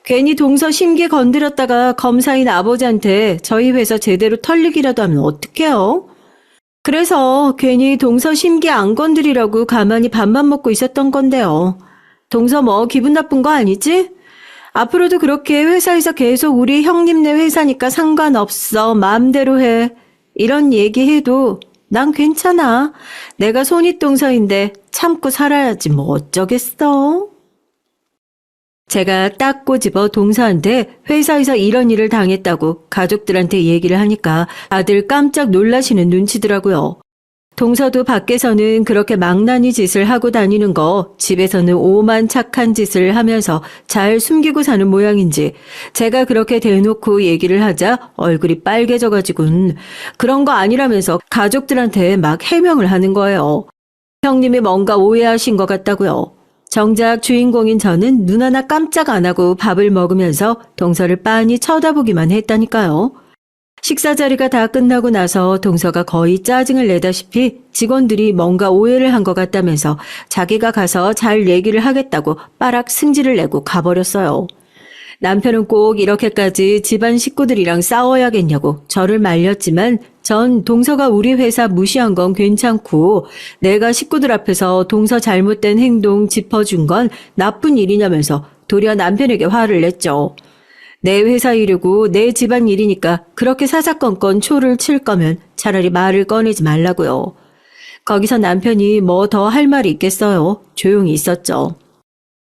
괜히 동서 심기 건드렸다가 검사인 아버지한테 저희 회사 제대로 털리기라도 하면 어떡해요? 그래서 괜히 동서 심기 안 건드리라고 가만히 밥만 먹고 있었던 건데요. 동서 뭐 기분 나쁜 거 아니지? 앞으로도 그렇게 회사에서 계속 우리 형님네 회사니까 상관없어. 마음대로 해. 이런 얘기해도 난 괜찮아. 내가 손윗동서인데 참고 살아야지 뭐 어쩌겠어. 제가 딱 꼬집어 동서한테 회사에서 이런 일을 당했다고 가족들한테 얘기를 하니까 다들 깜짝 놀라시는 눈치더라고요. 동서도 밖에서는 그렇게 망나니 짓을 하고 다니는 거 집에서는 오만 착한 짓을 하면서 잘 숨기고 사는 모양인지 제가 그렇게 대놓고 얘기를 하자 얼굴이 빨개져가지고는 그런 거 아니라면서 가족들한테 막 해명을 하는 거예요. 형님이 뭔가 오해하신 것 같다고요. 정작 주인공인 저는 눈 하나 깜짝 안 하고 밥을 먹으면서 동서를 빤히 쳐다보기만 했다니까요. 식사 자리가 다 끝나고 나서 동서가 거의 짜증을 내다시피 직원들이 뭔가 오해를 한 것 같다면서 자기가 가서 잘 얘기를 하겠다고 빠락 승질을 내고 가버렸어요. 남편은 꼭 이렇게까지 집안 식구들이랑 싸워야겠냐고 저를 말렸지만 전 동서가 우리 회사 무시한 건 괜찮고 내가 식구들 앞에서 동서 잘못된 행동 짚어준 건 나쁜 일이냐면서 도리어 남편에게 화를 냈죠. 내 회사 일이고 내 집안 일이니까 그렇게 사사건건 초를 칠 거면 차라리 말을 꺼내지 말라고요. 거기서 남편이 뭐 더 할 말이 있겠어요. 조용히 있었죠.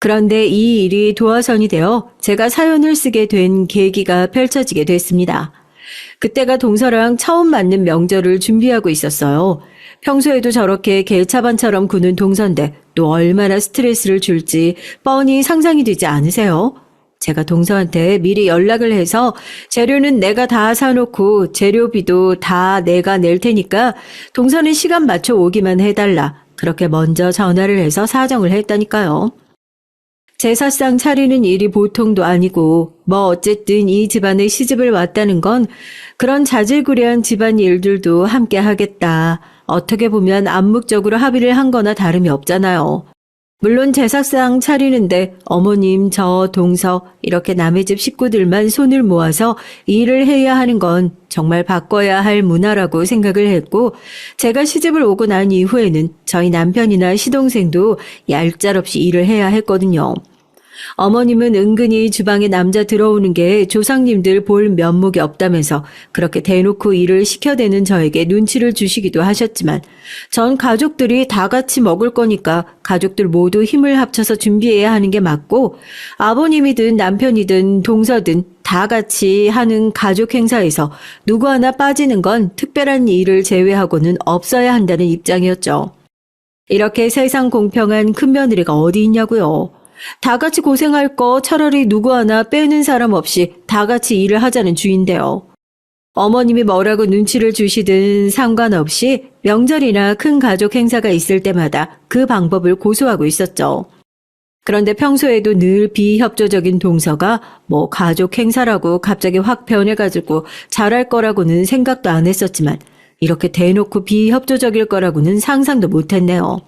그런데 이 일이 도화선이 되어 제가 사연을 쓰게 된 계기가 펼쳐지게 됐습니다. 그때가 동서랑 처음 맞는 명절을 준비하고 있었어요. 평소에도 저렇게 개차반처럼 구는 동서인데 또 얼마나 스트레스를 줄지 뻔히 상상이 되지 않으세요? 제가 동서한테 미리 연락을 해서 재료는 내가 다 사놓고 재료비도 다 내가 낼 테니까 동서는 시간 맞춰 오기만 해달라. 그렇게 먼저 전화를 해서 사정을 했다니까요. 제사상 차리는 일이 보통도 아니고 뭐 어쨌든 이 집안에 시집을 왔다는 건 그런 자질구레한 집안 일들도 함께 하겠다. 어떻게 보면 암묵적으로 합의를 한 거나 다름이 없잖아요. 물론 제사상 차리는데 어머님, 저, 동서 이렇게 남의 집 식구들만 손을 모아서 일을 해야 하는 건 정말 바꿔야 할 문화라고 생각을 했고 제가 시집을 오고 난 이후에는 저희 남편이나 시동생도 얄짤없이 일을 해야 했거든요. 어머님은 은근히 주방에 남자 들어오는 게 조상님들 볼 면목이 없다면서 그렇게 대놓고 일을 시켜대는 저에게 눈치를 주시기도 하셨지만 전 가족들이 다 같이 먹을 거니까 가족들 모두 힘을 합쳐서 준비해야 하는 게 맞고 아버님이든 남편이든 동서든 다 같이 하는 가족 행사에서 누구 하나 빠지는 건 특별한 일을 제외하고는 없어야 한다는 입장이었죠. 이렇게 세상 공평한 큰며느리가 어디 있냐고요. 다 같이 고생할 거 차라리 누구 하나 빼는 사람 없이 다 같이 일을 하자는 주인데요. 어머님이 뭐라고 눈치를 주시든 상관없이 명절이나 큰 가족 행사가 있을 때마다 그 방법을 고수하고 있었죠. 그런데 평소에도 늘 비협조적인 동서가 뭐 가족 행사라고 갑자기 확 변해가지고 잘할 거라고는 생각도 안 했었지만 이렇게 대놓고 비협조적일 거라고는 상상도 못했네요.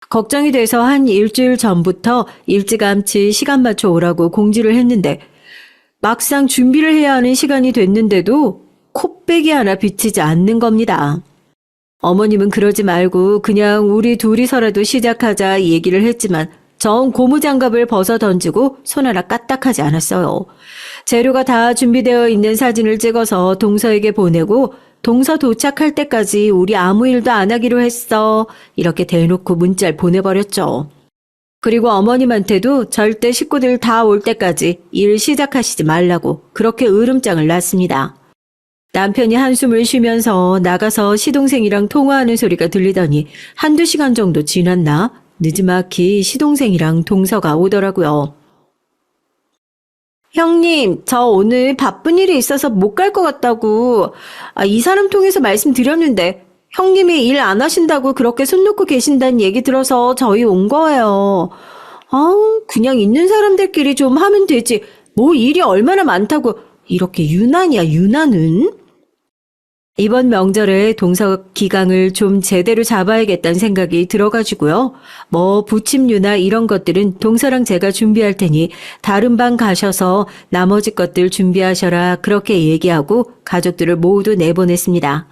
걱정이 돼서 한 일주일 전부터 일찌감치 시간 맞춰 오라고 공지를 했는데 막상 준비를 해야 하는 시간이 됐는데도 코빼기 하나 비치지 않는 겁니다. 어머님은 그러지 말고 그냥 우리 둘이서라도 시작하자 얘기를 했지만 전 고무장갑을 벗어 던지고 손 하나 까딱하지 않았어요. 재료가 다 준비되어 있는 사진을 찍어서 동서에게 보내고 동서 도착할 때까지 우리 아무 일도 안 하기로 했어. 이렇게 대놓고 문자를 보내버렸죠. 그리고 어머님한테도 절대 식구들 다 올 때까지 일 시작하시지 말라고 그렇게 으름장을 놨습니다. 남편이 한숨을 쉬면서 나가서 시동생이랑 통화하는 소리가 들리더니 한두 시간 정도 지났나 느지막이 시동생이랑 동서가 오더라고요. 형님, 저 오늘 바쁜 일이 있어서 못 갈 것 같다고. 이 사람 통해서 말씀드렸는데 형님이 일 안 하신다고 그렇게 손 놓고 계신다는 얘기 들어서 저희 온 거예요. 그냥 있는 사람들끼리 좀 하면 되지. 뭐 일이 얼마나 많다고 이렇게 유난이야, 유난은. 이번 명절에 동서 기강을 좀 제대로 잡아야겠다는 생각이 들어가지고요. 뭐 부침류나 이런 것들은 동서랑 제가 준비할 테니 다른 방 가셔서 나머지 것들 준비하셔라 그렇게 얘기하고 가족들을 모두 내보냈습니다.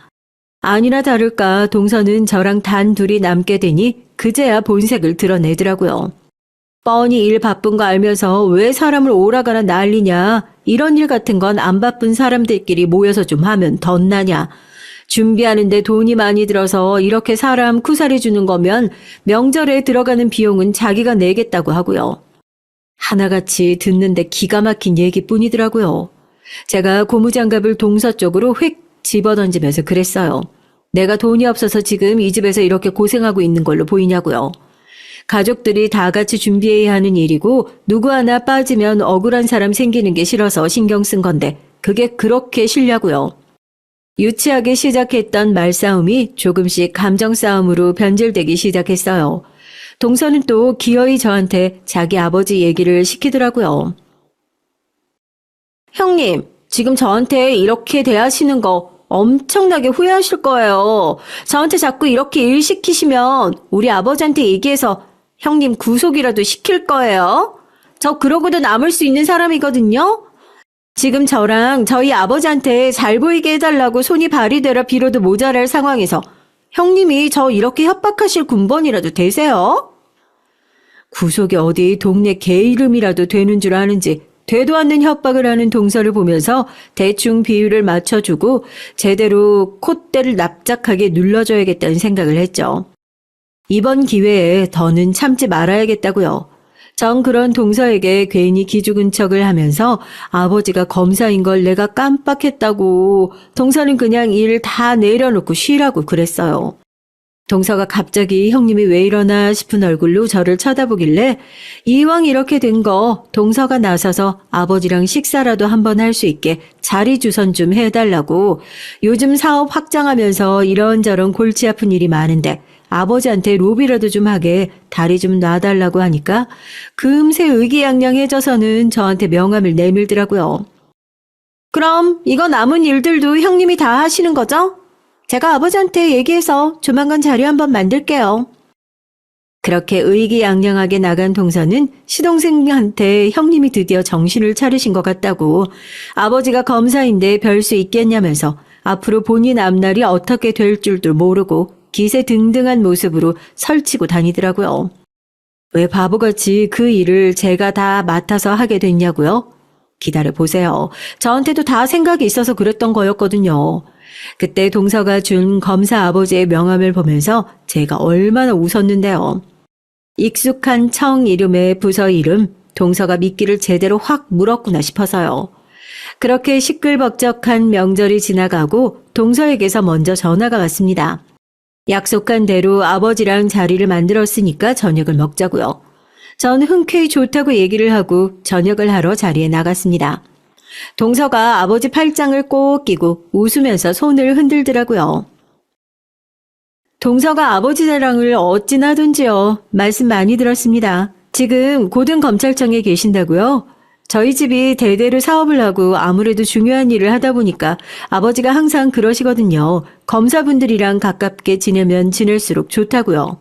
아니나 다를까 동서는 저랑 단 둘이 남게 되니 그제야 본색을 드러내더라고요. 뻔히 일 바쁜 거 알면서 왜 사람을 오라가라 난리냐. 이런 일 같은 건 안 바쁜 사람들끼리 모여서 좀 하면 덧나냐. 준비하는데 돈이 많이 들어서 이렇게 사람 쿠사리 주는 거면 명절에 들어가는 비용은 자기가 내겠다고 하고요. 하나같이 듣는데 기가 막힌 얘기뿐이더라고요. 제가 고무장갑을 동서 쪽으로 휙 집어던지면서 그랬어요. 내가 돈이 없어서 지금 이 집에서 이렇게 고생하고 있는 걸로 보이냐고요. 가족들이 다 같이 준비해야 하는 일이고 누구 하나 빠지면 억울한 사람 생기는 게 싫어서 신경 쓴 건데 그게 그렇게 싫냐고요. 유치하게 시작했던 말싸움이 조금씩 감정싸움으로 변질되기 시작했어요. 동서는 또 기어이 저한테 자기 아버지 얘기를 시키더라고요. 형님, 지금 저한테 이렇게 대하시는 거 엄청나게 후회하실 거예요. 저한테 자꾸 이렇게 일 시키시면 우리 아버지한테 얘기해서 형님 구속이라도 시킬 거예요. 저 그러고도 남을 수 있는 사람이거든요. 지금 저랑 저희 아버지한테 잘 보이게 해달라고 손이 발이 되라 빌어도 모자랄 상황에서 형님이 저 이렇게 협박하실 군번이라도 되세요? 구속이 어디 동네 개 이름이라도 되는 줄 아는지 되도 않는 협박을 하는 동서를 보면서 대충 비율을 맞춰주고 제대로 콧대를 납작하게 눌러줘야겠다는 생각을 했죠. 이번 기회에 더는 참지 말아야겠다고요. 전 그런 동서에게 괜히 기죽은 척을 하면서 아버지가 검사인 걸 내가 깜빡했다고 동서는 그냥 일 다 내려놓고 쉬라고 그랬어요. 동서가 갑자기 형님이 왜 이러나 싶은 얼굴로 저를 쳐다보길래 이왕 이렇게 된 거 동서가 나서서 아버지랑 식사라도 한번 할 수 있게 자리 주선 좀 해달라고 요즘 사업 확장하면서 이런저런 골치 아픈 일이 많은데 아버지한테 로비라도 좀 하게 다리 좀 놔달라고 하니까 금세 의기양양해져서는 저한테 명함을 내밀더라고요. 그럼 이거 남은 일들도 형님이 다 하시는 거죠? 제가 아버지한테 얘기해서 조만간 자료 한번 만들게요. 그렇게 의기양양하게 나간 동서는 시동생한테 형님이 드디어 정신을 차리신 것 같다고 아버지가 검사인데 별 수 있겠냐면서 앞으로 본인 앞날이 어떻게 될 줄도 모르고 기세등등한 모습으로 설치고 다니더라고요. 왜 바보같이 그 일을 제가 다 맡아서 하게 됐냐고요? 기다려보세요. 저한테도 다 생각이 있어서 그랬던 거였거든요. 그때 동서가 준 검사 아버지의 명함을 보면서 제가 얼마나 웃었는데요. 익숙한 청 이름의 부서 이름, 동서가 미끼를 제대로 확 물었구나 싶어서요. 그렇게 시끌벅적한 명절이 지나가고 동서에게서 먼저 전화가 왔습니다. 약속한 대로 아버지랑 자리를 만들었으니까 저녁을 먹자고요. 전 흔쾌히 좋다고 얘기를 하고 저녁을 하러 자리에 나갔습니다. 동서가 아버지 팔짱을 꼭 끼고 웃으면서 손을 흔들더라고요. 동서가 아버지 자랑을 어찌나 하던지요. 말씀 많이 들었습니다. 지금 고등검찰청에 계신다고요? 저희 집이 대대로 사업을 하고 아무래도 중요한 일을 하다 보니까 아버지가 항상 그러시거든요. 검사분들이랑 가깝게 지내면 지낼수록 좋다고요.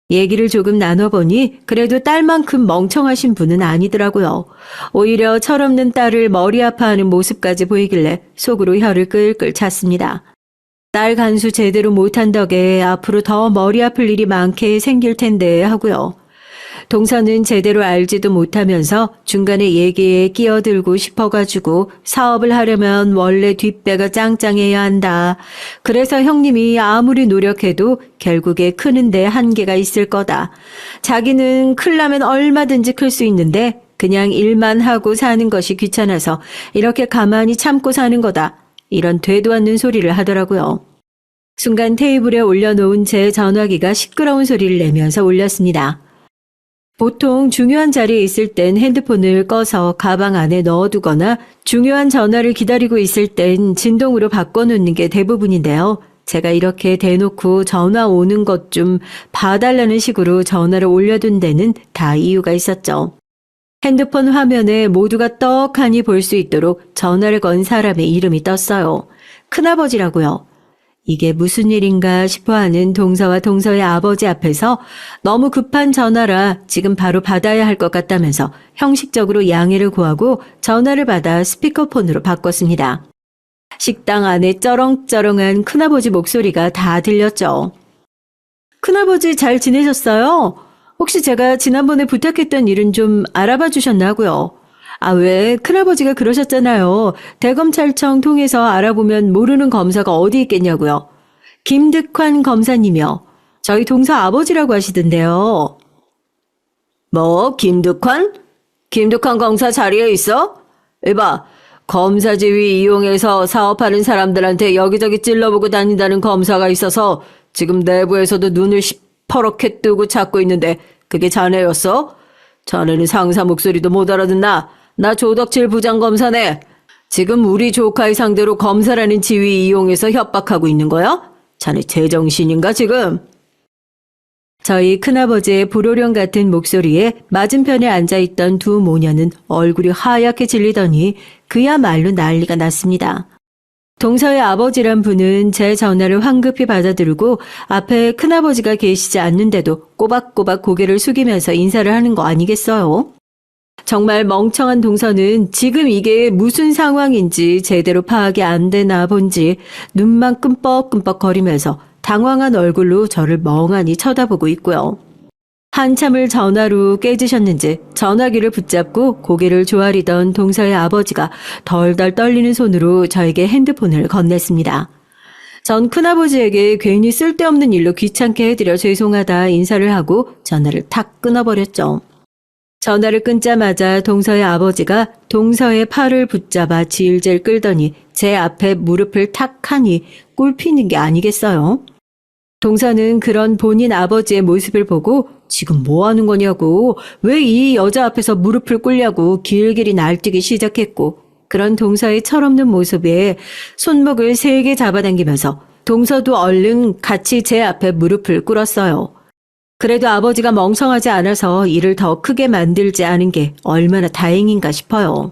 얘기를 조금 나눠보니 그래도 딸만큼 멍청하신 분은 아니더라고요. 오히려 철없는 딸을 머리 아파하는 모습까지 보이길래 속으로 혀를 끌끌 찼습니다. 딸 간수 제대로 못한 덕에 앞으로 더 머리 아플 일이 많게 생길 텐데 하고요. 동서는 제대로 알지도 못하면서 중간에 얘기에 끼어들고 싶어가지고 사업을 하려면 원래 뒷배가 짱짱해야 한다. 그래서 형님이 아무리 노력해도 결국에 크는데 한계가 있을 거다. 자기는 크려면 얼마든지 클 수 있는데 그냥 일만 하고 사는 것이 귀찮아서 이렇게 가만히 참고 사는 거다. 이런 되도 않는 소리를 하더라고요. 순간 테이블에 올려놓은 제 전화기가 시끄러운 소리를 내면서 울렸습니다. 보통 중요한 자리에 있을 땐 핸드폰을 꺼서 가방 안에 넣어두거나 중요한 전화를 기다리고 있을 땐 진동으로 바꿔놓는 게 대부분인데요. 제가 이렇게 대놓고 전화 오는 것 좀 봐달라는 식으로 전화를 올려둔 데는 다 이유가 있었죠. 핸드폰 화면에 모두가 떡하니 볼 수 있도록 전화를 건 사람의 이름이 떴어요. 큰아버지라고요. 이게 무슨 일인가 싶어하는 동서와 동서의 아버지 앞에서 너무 급한 전화라 지금 바로 받아야 할 것 같다면서 형식적으로 양해를 구하고 전화를 받아 스피커폰으로 바꿨습니다. 식당 안에 쩌렁쩌렁한 큰아버지 목소리가 다 들렸죠. 큰아버지 잘 지내셨어요? 혹시 제가 지난번에 부탁했던 일은 좀 알아봐 주셨나 고요. 왜 큰아버지가 그러셨잖아요. 대검찰청 통해서 알아보면 모르는 검사가 어디 있겠냐고요. 김득환 검사님이요. 저희 동서 아버지라고 하시던데요. 뭐 김득환? 김득환 검사 자리에 있어? 이봐, 검사 지위 이용해서 사업하는 사람들한테 여기저기 찔러보고 다닌다는 검사가 있어서 지금 내부에서도 눈을 시퍼렇게 뜨고 찾고 있는데 그게 자네였어? 자네는 상사 목소리도 못 알아듣나? 나 조덕칠 부장검사네. 지금 우리 조카의 상대로 검사라는 지위 이용해서 협박하고 있는 거야? 자네 제정신인가 지금? 저희 큰아버지의 불호령 같은 목소리에 맞은편에 앉아있던 두 모녀는 얼굴이 하얗게 질리더니 그야말로 난리가 났습니다. 동서의 아버지란 분은 제 전화를 황급히 받아들고 앞에 큰아버지가 계시지 않는데도 꼬박꼬박 고개를 숙이면서 인사를 하는 거 아니겠어요? 정말 멍청한 동서는 지금 이게 무슨 상황인지 제대로 파악이 안 되나 본지 눈만 끔뻑끔뻑 거리면서 당황한 얼굴로 저를 멍하니 쳐다보고 있고요. 한참을 전화로 깨지셨는지 전화기를 붙잡고 고개를 조아리던 동서의 아버지가 덜덜 떨리는 손으로 저에게 핸드폰을 건넸습니다. 전 큰아버지에게 괜히 쓸데없는 일로 귀찮게 해드려 죄송하다 인사를 하고 전화를 탁 끊어버렸죠. 전화를 끊자마자 동서의 아버지가 동서의 팔을 붙잡아 질질 끌더니 제 앞에 무릎을 탁 하니 꿀피는 게 아니겠어요? 동서는 그런 본인 아버지의 모습을 보고 지금 뭐 하는 거냐고, 왜 이 여자 앞에서 무릎을 꿇냐고 길길이 날뛰기 시작했고, 그런 동서의 철없는 모습에 손목을 세게 잡아당기면서 동서도 얼른 같이 제 앞에 무릎을 꿇었어요. 그래도 아버지가 멍청하지 않아서 일을 더 크게 만들지 않은 게 얼마나 다행인가 싶어요.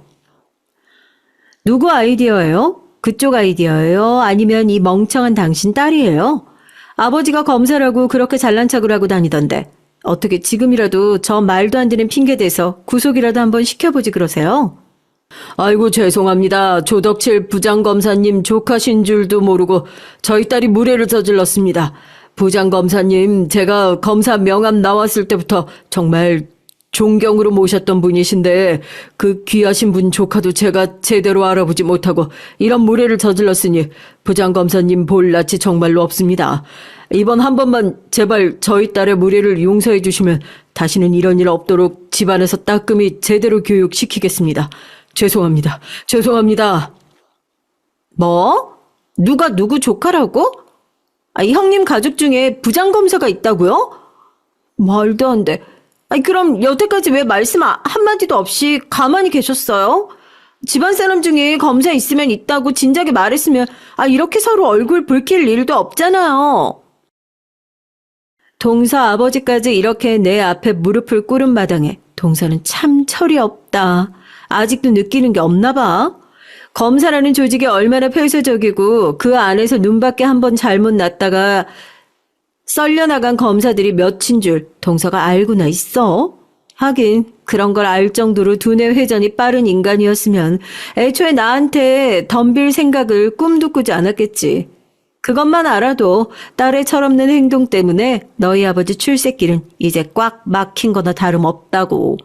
누구 아이디어예요? 그쪽 아이디어예요? 아니면 이 멍청한 당신 딸이에요? 아버지가 검사라고 그렇게 잘난 척을 하고 다니던데 어떻게 지금이라도 저 말도 안 되는 핑계 대서 구속이라도 한번 시켜보지 그러세요? 아이고 죄송합니다. 조덕칠 부장검사님 조카신 줄도 모르고 저희 딸이 무례를 저질렀습니다. 부장검사님, 제가 검사 명함 나왔을 때부터 정말 존경으로 모셨던 분이신데 그 귀하신 분 조카도 제가 제대로 알아보지 못하고 이런 무례를 저질렀으니 부장검사님 볼 낯이 정말로 없습니다. 이번 한 번만 제발 저희 딸의 무례를 용서해 주시면 다시는 이런 일 없도록 집안에서 따끔히 제대로 교육시키겠습니다. 죄송합니다. 죄송합니다. 뭐? 누가 누구 조카라고? 이 형님 가족 중에 부장검사가 있다고요? 말도 안 돼. 그럼 여태까지 왜 말씀 한마디도 없이 가만히 계셨어요? 집안 사람 중에 검사 있으면 있다고 진작에 말했으면 이렇게 서로 얼굴 붉힐 일도 없잖아요. 동서 아버지까지 이렇게 내 앞에 무릎을 꿇은 마당에 동서는 참 철이 없다. 아직도 느끼는 게 없나 봐. 검사라는 조직이 얼마나 폐쇄적이고 그 안에서 눈밖에 한번 잘못 났다가 썰려나간 검사들이 몇인 줄 동서가 알고나 있어? 하긴 그런 걸 알 정도로 두뇌 회전이 빠른 인간이었으면 애초에 나한테 덤빌 생각을 꿈도 꾸지 않았겠지. 그것만 알아도 딸의 철없는 행동 때문에 너희 아버지 출세길은 이제 꽉 막힌 거나 다름없다고.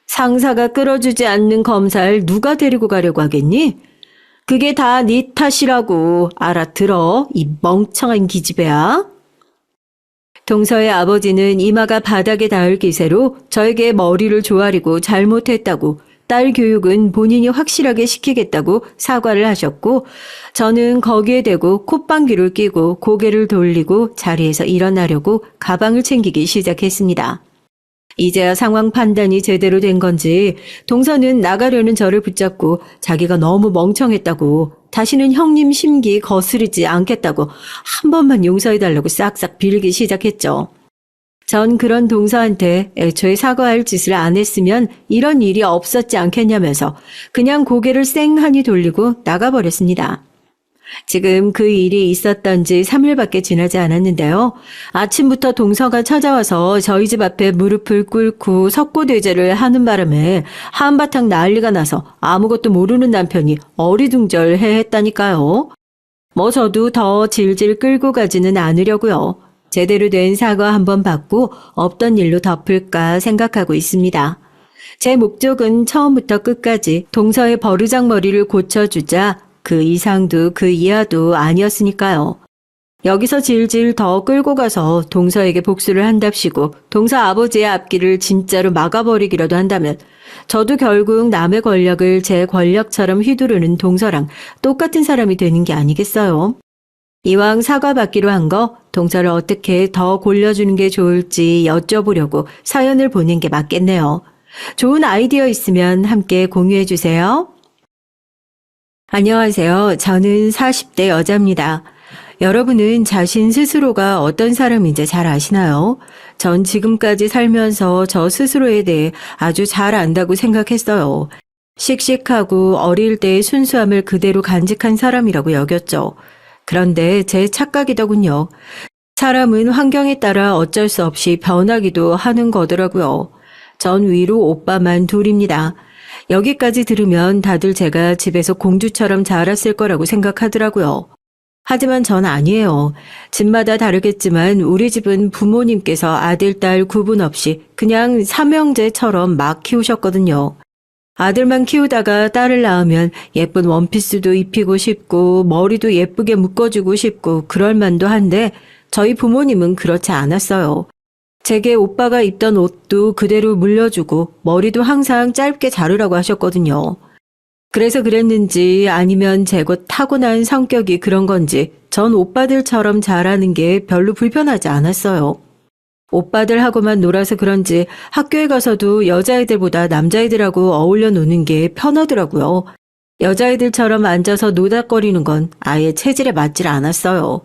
상사가 끌어주지 않는 검사를 누가 데리고 가려고 하겠니? 그게 다 네 탓이라고 알아들어, 이 멍청한 기집애야. 동서의 아버지는 이마가 바닥에 닿을 기세로 저에게 머리를 조아리고 잘못했다고, 딸 교육은 본인이 확실하게 시키겠다고 사과를 하셨고, 저는 거기에 대고 콧방귀를 뀌고 고개를 돌리고 자리에서 일어나려고 가방을 챙기기 시작했습니다. 이제야 상황 판단이 제대로 된 건지 동서는 나가려는 저를 붙잡고 자기가 너무 멍청했다고, 다시는 형님 심기 거스르지 않겠다고 한 번만 용서해달라고 싹싹 빌기 시작했죠. 전 그런 동서한테 애초에 사과할 짓을 안 했으면 이런 일이 없었지 않겠냐면서 그냥 고개를 쌩하니 돌리고 나가버렸습니다. 지금 그 일이 있었던 지 3일밖에 지나지 않았는데요. 아침부터 동서가 찾아와서 저희 집 앞에 무릎을 꿇고 석고대죄를 하는 바람에 한바탕 난리가 나서 아무것도 모르는 남편이 어리둥절해 했다니까요. 뭐 저도 더 질질 끌고 가지는 않으려고요. 제대로 된 사과 한번 받고 없던 일로 덮을까 생각하고 있습니다. 제 목적은 처음부터 끝까지 동서의 버르장머리를 고쳐주자 그 이상도 그 이하도 아니었으니까요. 여기서 질질 더 끌고 가서 동서에게 복수를 한답시고 동서 아버지의 앞길을 진짜로 막아버리기라도 한다면 저도 결국 남의 권력을 제 권력처럼 휘두르는 동서랑 똑같은 사람이 되는 게 아니겠어요? 이왕 사과받기로 한 거 동서를 어떻게 더 골려주는 게 좋을지 여쭤보려고 사연을 보낸 게 맞겠네요. 좋은 아이디어 있으면 함께 공유해 주세요. 안녕하세요. 저는 40대 여자입니다. 여러분은 자신 스스로가 어떤 사람인지 잘 아시나요? 전 지금까지 살면서 저 스스로에 대해 아주 잘 안다고 생각했어요. 씩씩하고 어릴 때의 순수함을 그대로 간직한 사람이라고 여겼죠. 그런데 제 착각이더군요. 사람은 환경에 따라 어쩔 수 없이 변하기도 하는 거더라고요. 전 위로 오빠만 둘입니다. 여기까지 들으면 다들 제가 집에서 공주처럼 자랐을 거라고 생각하더라고요. 하지만 전 아니에요. 집마다 다르겠지만 우리 집은 부모님께서 아들, 딸 구분 없이 그냥 삼형제처럼 막 키우셨거든요. 아들만 키우다가 딸을 낳으면 예쁜 원피스도 입히고 싶고 머리도 예쁘게 묶어주고 싶고 그럴 만도 한데 저희 부모님은 그렇지 않았어요. 제게 오빠가 입던 옷도 그대로 물려주고 머리도 항상 짧게 자르라고 하셨거든요. 그래서 그랬는지 아니면 제 곧 타고난 성격이 그런 건지 전 오빠들처럼 잘하는 게 별로 불편하지 않았어요. 오빠들하고만 놀아서 그런지 학교에 가서도 여자애들보다 남자애들하고 어울려 노는 게 편하더라고요. 여자애들처럼 앉아서 노닥거리는 건 아예 체질에 맞질 않았어요.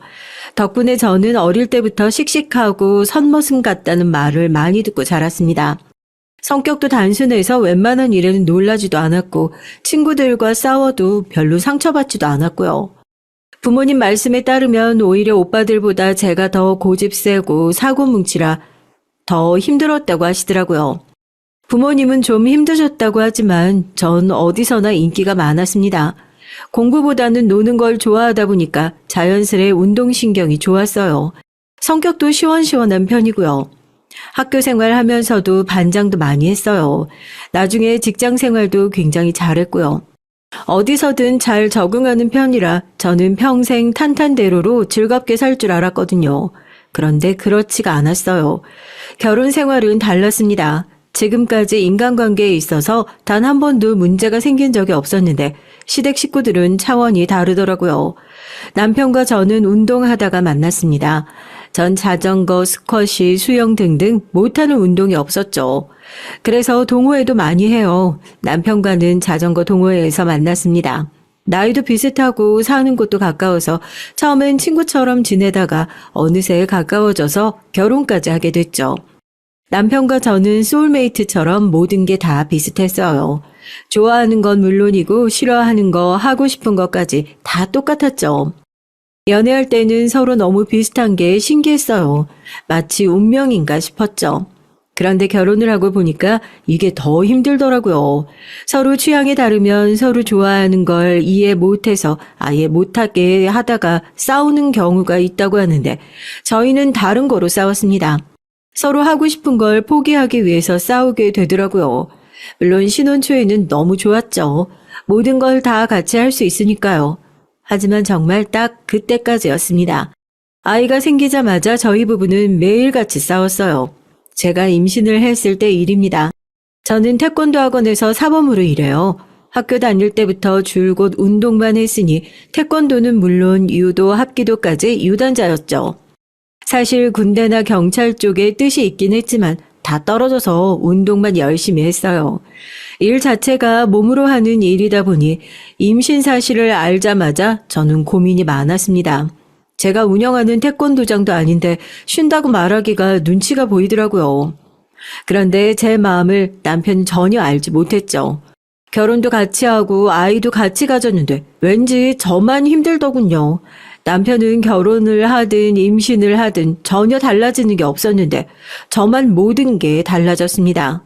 덕분에 저는 어릴 때부터 씩씩하고 선머슴 같다는 말을 많이 듣고 자랐습니다. 성격도 단순해서 웬만한 일에는 놀라지도 않았고 친구들과 싸워도 별로 상처받지도 않았고요. 부모님 말씀에 따르면 오히려 오빠들보다 제가 더 고집세고 사고뭉치라 더 힘들었다고 하시더라고요. 부모님은 좀 힘드셨다고 하지만 전 어디서나 인기가 많았습니다. 공부보다는 노는 걸 좋아하다 보니까 자연스레 운동신경이 좋았어요. 성격도 시원시원한 편이고요. 학교 생활하면서도 반장도 많이 했어요. 나중에 직장 생활도 굉장히 잘했고요. 어디서든 잘 적응하는 편이라 저는 평생 탄탄대로로 즐겁게 살 줄 알았거든요. 그런데 그렇지가 않았어요. 결혼 생활은 달랐습니다. 지금까지 인간관계에 있어서 단 한 번도 문제가 생긴 적이 없었는데 시댁 식구들은 차원이 다르더라고요. 남편과 저는 운동하다가 만났습니다. 전 자전거, 스쿼시, 수영 등등 못하는 운동이 없었죠. 그래서 동호회도 많이 해요. 남편과는 자전거 동호회에서 만났습니다. 나이도 비슷하고 사는 곳도 가까워서 처음엔 친구처럼 지내다가 어느새 가까워져서 결혼까지 하게 됐죠. 남편과 저는 소울메이트처럼 모든 게 다 비슷했어요. 좋아하는 건 물론이고 싫어하는 거, 하고 싶은 것까지 다 똑같았죠. 연애할 때는 서로 너무 비슷한 게 신기했어요. 마치 운명인가 싶었죠. 그런데 결혼을 하고 보니까 이게 더 힘들더라고요. 서로 취향이 다르면 서로 좋아하는 걸 이해 못해서 아예 못하게 하다가 싸우는 경우가 있다고 하는데 저희는 다른 거로 싸웠습니다. 서로 하고 싶은 걸 포기하기 위해서 싸우게 되더라고요. 물론 신혼 초에는 너무 좋았죠. 모든 걸 다 같이 할 수 있으니까요. 하지만 정말 딱 그때까지였습니다. 아이가 생기자마자 저희 부부는 매일같이 싸웠어요. 제가 임신을 했을 때 일입니다. 저는 태권도 학원에서 사범으로 일해요. 학교 다닐 때부터 줄곧 운동만 했으니 태권도는 물론 유도, 합기도까지 유단자였죠. 사실 군대나 경찰 쪽에 뜻이 있긴 했지만 다 떨어져서 운동만 열심히 했어요. 일 자체가 몸으로 하는 일이다 보니 임신 사실을 알자마자 저는 고민이 많았습니다. 제가 운영하는 태권도장도 아닌데 쉰다고 말하기가 눈치가 보이더라고요. 그런데 제 마음을 남편은 전혀 알지 못했죠. 결혼도 같이 하고 아이도 같이 가졌는데 왠지 저만 힘들더군요. 남편은 결혼을 하든 임신을 하든 전혀 달라지는 게 없었는데 저만 모든 게 달라졌습니다.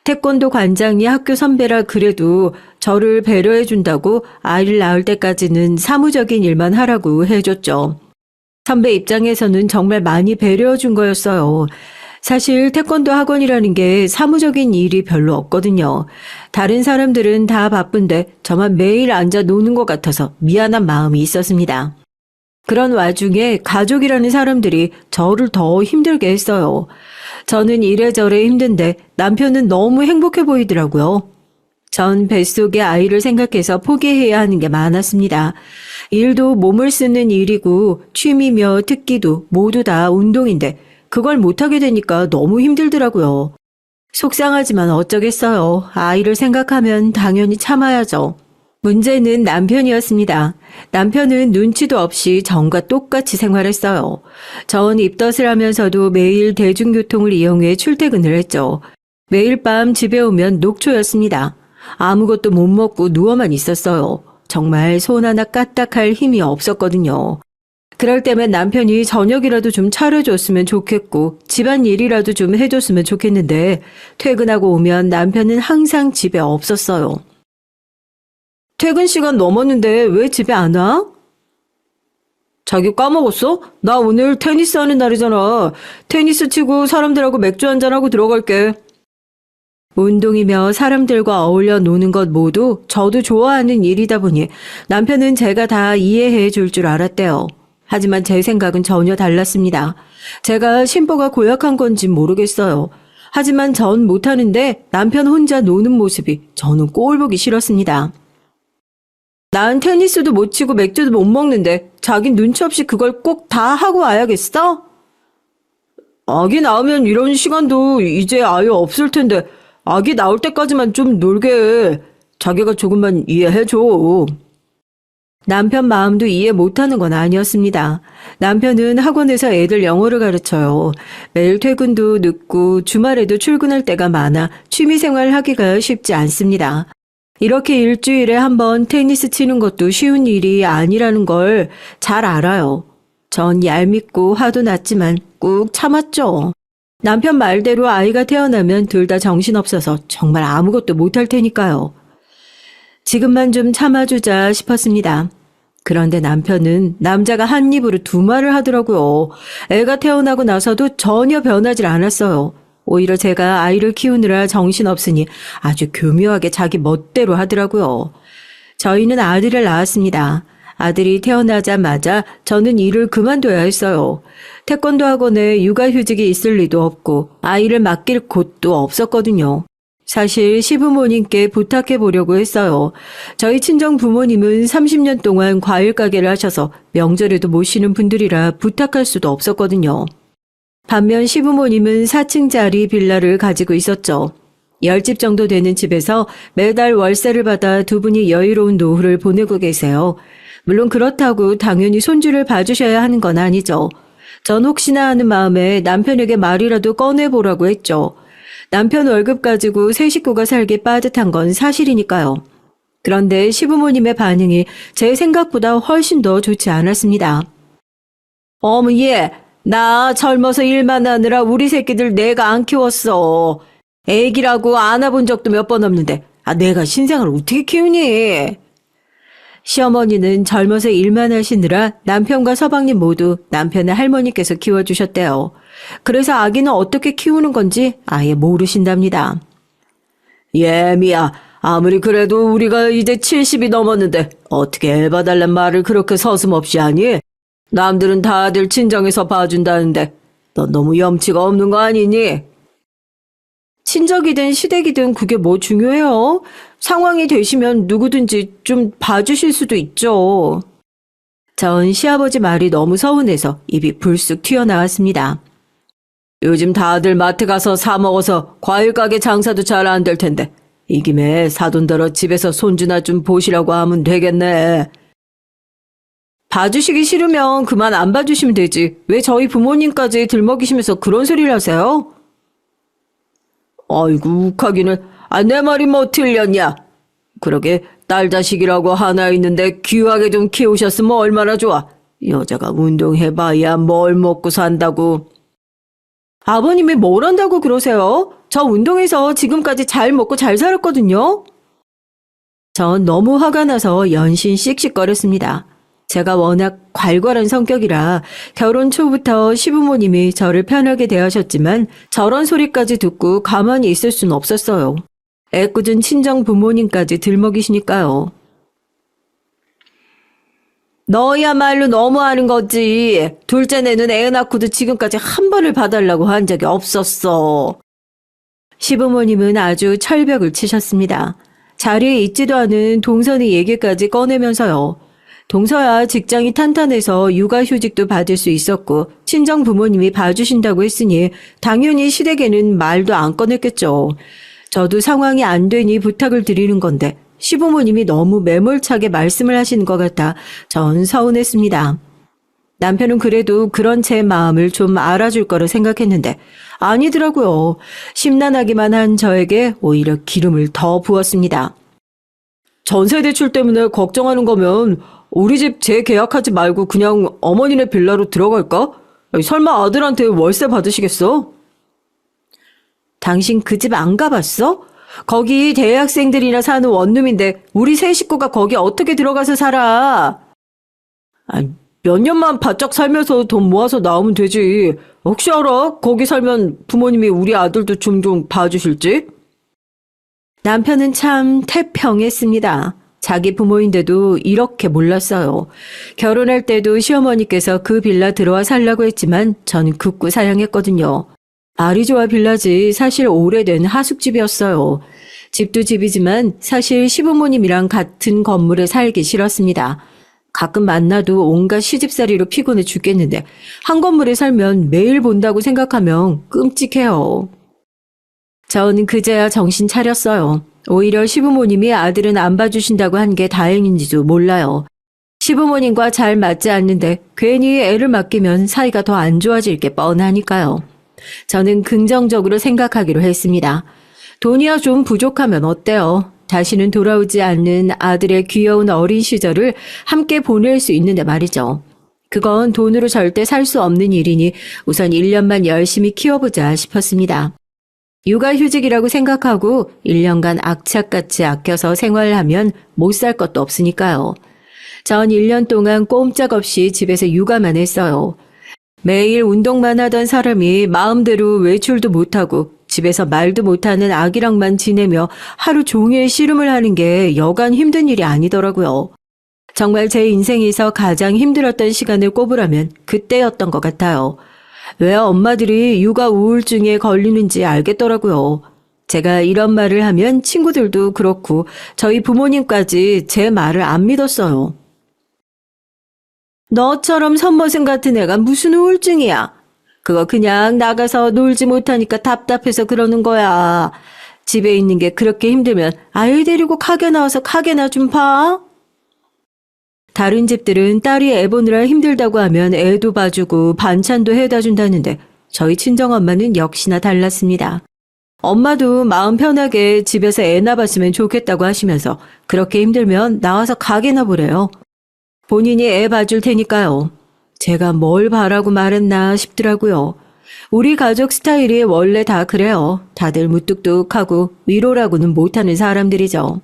태권도 관장이 학교 선배라 그래도 저를 배려해준다고 아이를 낳을 때까지는 사무적인 일만 하라고 해줬죠. 선배 입장에서는 정말 많이 배려해준 거였어요. 사실 태권도 학원이라는 게 사무적인 일이 별로 없거든요. 다른 사람들은 다 바쁜데 저만 매일 앉아 노는 것 같아서 미안한 마음이 있었습니다. 그런 와중에 가족이라는 사람들이 저를 더 힘들게 했어요. 저는 이래저래 힘든데 남편은 너무 행복해 보이더라고요. 전 뱃속의 아이를 생각해서 포기해야 하는 게 많았습니다. 일도 몸을 쓰는 일이고 취미며 특기도 모두 다 운동인데 그걸 못하게 되니까 너무 힘들더라고요. 속상하지만 어쩌겠어요. 아이를 생각하면 당연히 참아야죠. 문제는 남편이었습니다. 남편은 눈치도 없이 전과 똑같이 생활했어요. 전 입덧을 하면서도 매일 대중교통을 이용해 출퇴근을 했죠. 매일 밤 집에 오면 녹초였습니다. 아무것도 못 먹고 누워만 있었어요. 정말 손 하나 까딱할 힘이 없었거든요. 그럴 때면 남편이 저녁이라도 좀 차려줬으면 좋겠고 집안일이라도 좀 해줬으면 좋겠는데 퇴근하고 오면 남편은 항상 집에 없었어요. 퇴근 시간 넘었는데 왜 집에 안 와? 자기 까먹었어? 나 오늘 테니스 하는 날이잖아. 테니스 치고 사람들하고 맥주 한잔하고 들어갈게. 운동이며 사람들과 어울려 노는 것 모두 저도 좋아하는 일이다 보니 남편은 제가 다 이해해 줄 줄 알았대요. 하지만 제 생각은 전혀 달랐습니다. 제가 심보가 고약한 건지 모르겠어요. 하지만 전 못하는데 남편 혼자 노는 모습이 저는 꼴 보기 싫었습니다. 난 테니스도 못 치고 맥주도 못 먹는데 자긴 눈치 없이 그걸 꼭 다 하고 와야겠어? 아기 낳으면 이런 시간도 이제 아예 없을 텐데 아기 나올 때까지만 좀 놀게 해. 자기가 조금만 이해해줘. 남편 마음도 이해 못하는 건 아니었습니다. 남편은 학원에서 애들 영어를 가르쳐요. 매일 퇴근도 늦고 주말에도 출근할 때가 많아 취미생활 하기가 쉽지 않습니다. 이렇게 일주일에 한 번 테니스 치는 것도 쉬운 일이 아니라는 걸 잘 알아요. 전 얄밉고 화도 났지만 꾹 참았죠. 남편 말대로 아이가 태어나면 둘 다 정신없어서 정말 아무것도 못할 테니까요. 지금만 좀 참아주자 싶었습니다. 그런데 남편은 남자가 한 입으로 두 말을 하더라고요. 애가 태어나고 나서도 전혀 변하질 않았어요. 오히려 제가 아이를 키우느라 정신없으니 아주 교묘하게 자기 멋대로 하더라고요. 저희는 아들을 낳았습니다. 아들이 태어나자마자 저는 일을 그만둬야 했어요. 태권도 학원에 육아휴직이 있을 리도 없고 아이를 맡길 곳도 없었거든요. 사실 시부모님께 부탁해 보려고 했어요. 저희 친정 부모님은 30년 동안 과일 가게를 하셔서 명절에도 모시는 분들이라 부탁할 수도 없었거든요. 반면 시부모님은 4층짜리 빌라를 가지고 있었죠. 10집 정도 되는 집에서 매달 월세를 받아 두 분이 여유로운 노후를 보내고 계세요. 물론 그렇다고 당연히 손주를 봐주셔야 하는 건 아니죠. 전 혹시나 하는 마음에 남편에게 말이라도 꺼내보라고 했죠. 남편 월급 가지고 세 식구가 살기 빠듯한 건 사실이니까요. 그런데 시부모님의 반응이 제 생각보다 훨씬 더 좋지 않았습니다. 어머 얘, 나 젊어서 일만 하느라 우리 새끼들 내가 안 키웠어. 애기라고 안아본 적도 몇 번 없는데 내가 신생을 어떻게 키우니? 시어머니는 젊어서 일만 하시느라 남편과 서방님 모두 남편의 할머니께서 키워주셨대요. 그래서 아기는 어떻게 키우는 건지 아예 모르신답니다. 예미야, 아무리 그래도 우리가 이제 70이 넘었는데 어떻게 애 봐달란 말을 그렇게 서슴없이 하니? 남들은 다들 친정에서 봐준다는데 넌 너무 염치가 없는 거 아니니? 친정이든 시댁이든 그게 뭐 중요해요? 상황이 되시면 누구든지 좀 봐주실 수도 있죠. 전 시아버지 말이 너무 서운해서 입이 불쑥 튀어나왔습니다. 요즘 다들 마트 가서 사 먹어서 과일 가게 장사도 잘 안 될 텐데 이 김에 사돈더러 집에서 손주나 좀 보시라고 하면 되겠네. 봐주시기 싫으면 그만 안 봐주시면 되지. 왜 저희 부모님까지 들먹이시면서 그런 소리를 하세요? 아이고 욱하기는 내 말이 뭐 틀렸냐. 그러게 딸 자식이라고 하나 있는데 귀하게 좀 키우셨으면 얼마나 좋아. 여자가 운동해봐야 뭘 먹고 산다고. 아버님이 뭘 한다고 그러세요? 저 운동해서 지금까지 잘 먹고 잘 살았거든요. 전 너무 화가 나서 연신 씩씩거렸습니다. 제가 워낙 괄괄한 성격이라 결혼 초부터 시부모님이 저를 편하게 대하셨지만 저런 소리까지 듣고 가만히 있을 순 없었어요. 애꿎은 친정 부모님까지 들먹이시니까요. 너야말로 너무하는 거지. 둘째네는 애 낳고도 지금까지 한 번을 봐달라고 한 적이 없었어. 시부모님은 아주 철벽을 치셨습니다. 자리에 있지도 않은 동선이 얘기까지 꺼내면서요. 동서야 직장이 탄탄해서 육아휴직도 받을 수 있었고 친정 부모님이 봐주신다고 했으니 당연히 시댁에는 말도 안 꺼냈겠죠. 저도 상황이 안 되니 부탁을 드리는 건데 시부모님이 너무 매몰차게 말씀을 하시는 것 같아 전 서운했습니다. 남편은 그래도 그런 제 마음을 좀 알아줄 거라 생각했는데 아니더라고요. 심란하기만 한 저에게 오히려 기름을 더 부었습니다. 전세 대출 때문에 걱정하는 거면 우리 집 재계약하지 말고 그냥 어머니네 빌라로 들어갈까? 설마 아들한테 월세 받으시겠어? 당신 그 집 안 가봤어? 거기 대학생들이나 사는 원룸인데 우리 세 식구가 거기 어떻게 들어가서 살아? 몇 년만 바짝 살면서 돈 모아서 나오면 되지. 혹시 알아? 거기 살면 부모님이 우리 아들도 종종 봐주실지? 남편은 참 태평했습니다. 자기 부모인데도 이렇게 몰랐어요. 결혼할 때도 시어머니께서 그 빌라 들어와 살라고 했지만 전 극구 사양했거든요. 말이 좋아 빌라지 사실 오래된 하숙집이었어요. 집도 집이지만 사실 시부모님이랑 같은 건물에 살기 싫었습니다. 가끔 만나도 온갖 시집살이로 피곤해 죽겠는데 한 건물에 살면 매일 본다고 생각하면 끔찍해요. 전 그제야 정신 차렸어요. 오히려 시부모님이 아들은 안 봐주신다고 한 게 다행인지도 몰라요. 시부모님과 잘 맞지 않는데 괜히 애를 맡기면 사이가 더 안 좋아질 게 뻔하니까요. 저는 긍정적으로 생각하기로 했습니다. 돈이야 좀 부족하면 어때요? 다시는 돌아오지 않는 아들의 귀여운 어린 시절을 함께 보낼 수 있는데 말이죠. 그건 돈으로 절대 살 수 없는 일이니 우선 1년만 열심히 키워보자 싶었습니다. 육아휴직이라고 생각하고 1년간 악착같이 아껴서 생활하면 못 살 것도 없으니까요. 전 1년 동안 꼼짝없이 집에서 육아만 했어요. 매일 운동만 하던 사람이 마음대로 외출도 못하고 집에서 말도 못하는 아기랑만 지내며 하루 종일 씨름을 하는 게 여간 힘든 일이 아니더라고요. 정말 제 인생에서 가장 힘들었던 시간을 꼽으라면 그때였던 것 같아요. 왜 엄마들이 육아 우울증에 걸리는지 알겠더라고요. 제가 이런 말을 하면 친구들도 그렇고 저희 부모님까지 제 말을 안 믿었어요. 너처럼 선머슴 같은 애가 무슨 우울증이야? 그거 그냥 나가서 놀지 못하니까 답답해서 그러는 거야. 집에 있는 게 그렇게 힘들면 아이 데리고 가게 나와서 가게나 좀 봐. 다른 집들은 딸이 애 보느라 힘들다고 하면 애도 봐주고 반찬도 해다 준다는데 저희 친정엄마는 역시나 달랐습니다. 엄마도 마음 편하게 집에서 애나 봤으면 좋겠다고 하시면서 그렇게 힘들면 나와서 가게나 보래요. 본인이 애 봐줄 테니까요. 제가 뭘 바라고 말했나 싶더라고요. 우리 가족 스타일이 원래 다 그래요. 다들 무뚝뚝하고 위로라고는 못하는 사람들이죠.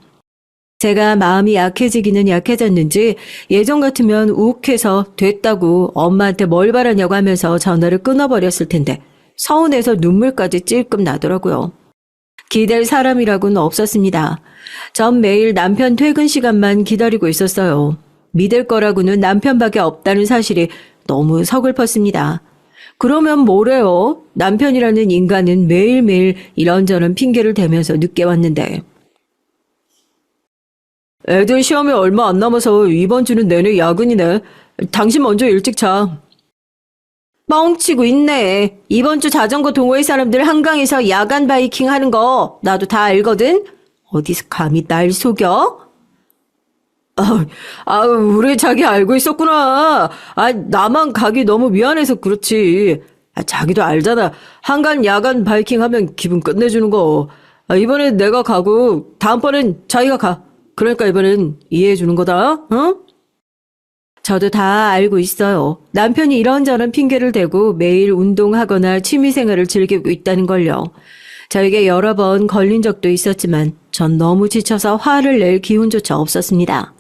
제가 마음이 약해지기는 약해졌는지 예전 같으면 욱해서 됐다고 엄마한테 뭘 바라냐고 하면서 전화를 끊어버렸을 텐데 서운해서 눈물까지 찔끔 나더라고요. 기댈 사람이라고는 없었습니다. 전 매일 남편 퇴근 시간만 기다리고 있었어요. 믿을 거라고는 남편밖에 없다는 사실이 너무 서글펐습니다. 그러면 뭐래요? 남편이라는 인간은 매일매일 이런저런 핑계를 대면서 늦게 왔는데. 애들 시험이 얼마 안 남아서 이번 주는 내내 야근이네. 당신 먼저 일찍 자. 뻥치고 있네. 이번 주 자전거 동호회 사람들 한강에서 야간 바이킹 하는 거 나도 다 알거든? 어디서 감히 날 속여? 우리 자기 알고 있었구나. 나만 가기 너무 미안해서 그렇지. 자기도 알잖아. 한강 야간 바이킹 하면 기분 끝내주는 거. 이번엔 내가 가고 다음번엔 자기가 가. 그러니까 이번엔 이해해주는 거다. 어? 저도 다 알고 있어요. 남편이 이런저런 핑계를 대고 매일 운동하거나 취미생활을 즐기고 있다는 걸요. 저에게 여러 번 걸린 적도 있었지만 전 너무 지쳐서 화를 낼 기운조차 없었습니다.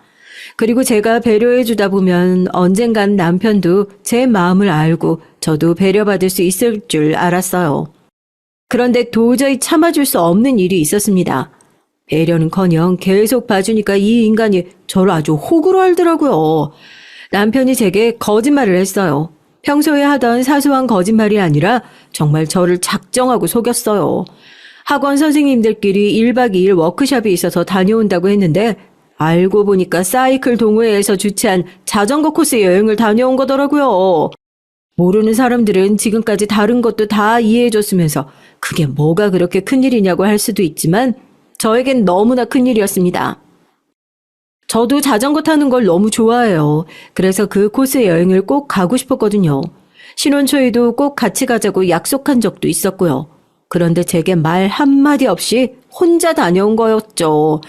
그리고 제가 배려해주다 보면 언젠간 남편도 제 마음을 알고 저도 배려받을 수 있을 줄 알았어요. 그런데 도저히 참아줄 수 없는 일이 있었습니다. 배려는커녕 계속 봐주니까 이 인간이 저를 아주 호구로 알더라고요. 남편이 제게 거짓말을 했어요. 평소에 하던 사소한 거짓말이 아니라 정말 저를 작정하고 속였어요. 학원 선생님들끼리 1박 2일 워크숍이 있어서 다녀온다고 했는데 알고 보니까 사이클 동호회에서 주최한 자전거 코스 여행을 다녀온 거더라고요. 모르는 사람들은 지금까지 다른 것도 다 이해해줬으면서 그게 뭐가 그렇게 큰일이냐고 할 수도 있지만 저에겐 너무나 큰일이었습니다. 저도 자전거 타는 걸 너무 좋아해요. 그래서 그 코스 여행을 꼭 가고 싶었거든요. 신혼 초에도 꼭 같이 가자고 약속한 적도 있었고요. 그런데 제게 말 한마디 없이 혼자 다녀온 거였죠.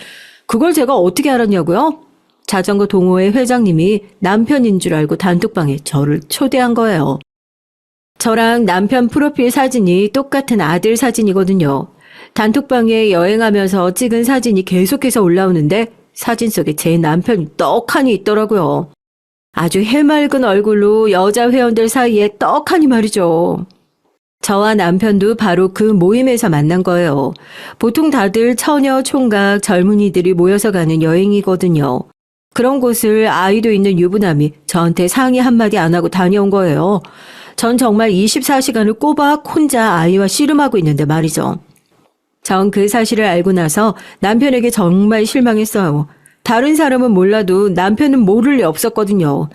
그걸 제가 어떻게 알았냐고요? 자전거 동호회 회장님이 남편인 줄 알고 단톡방에 저를 초대한 거예요. 저랑 남편 프로필 사진이 똑같은 아들 사진이거든요. 단톡방에 여행하면서 찍은 사진이 계속해서 올라오는데 사진 속에 제 남편이 떡하니 있더라고요. 아주 해맑은 얼굴로 여자 회원들 사이에 떡하니 말이죠. 저와 남편도 바로 그 모임에서 만난 거예요. 보통 다들 처녀, 총각, 젊은이들이 모여서 가는 여행이거든요. 그런 곳을 아이도 있는 유부남이 저한테 상의 한마디 안 하고 다녀온 거예요. 전 정말 24시간을 꼬박 혼자 아이와 씨름하고 있는데 말이죠. 전 그 사실을 알고 나서 남편에게 정말 실망했어요. 다른 사람은 몰라도 남편은 모를 리 없었거든요.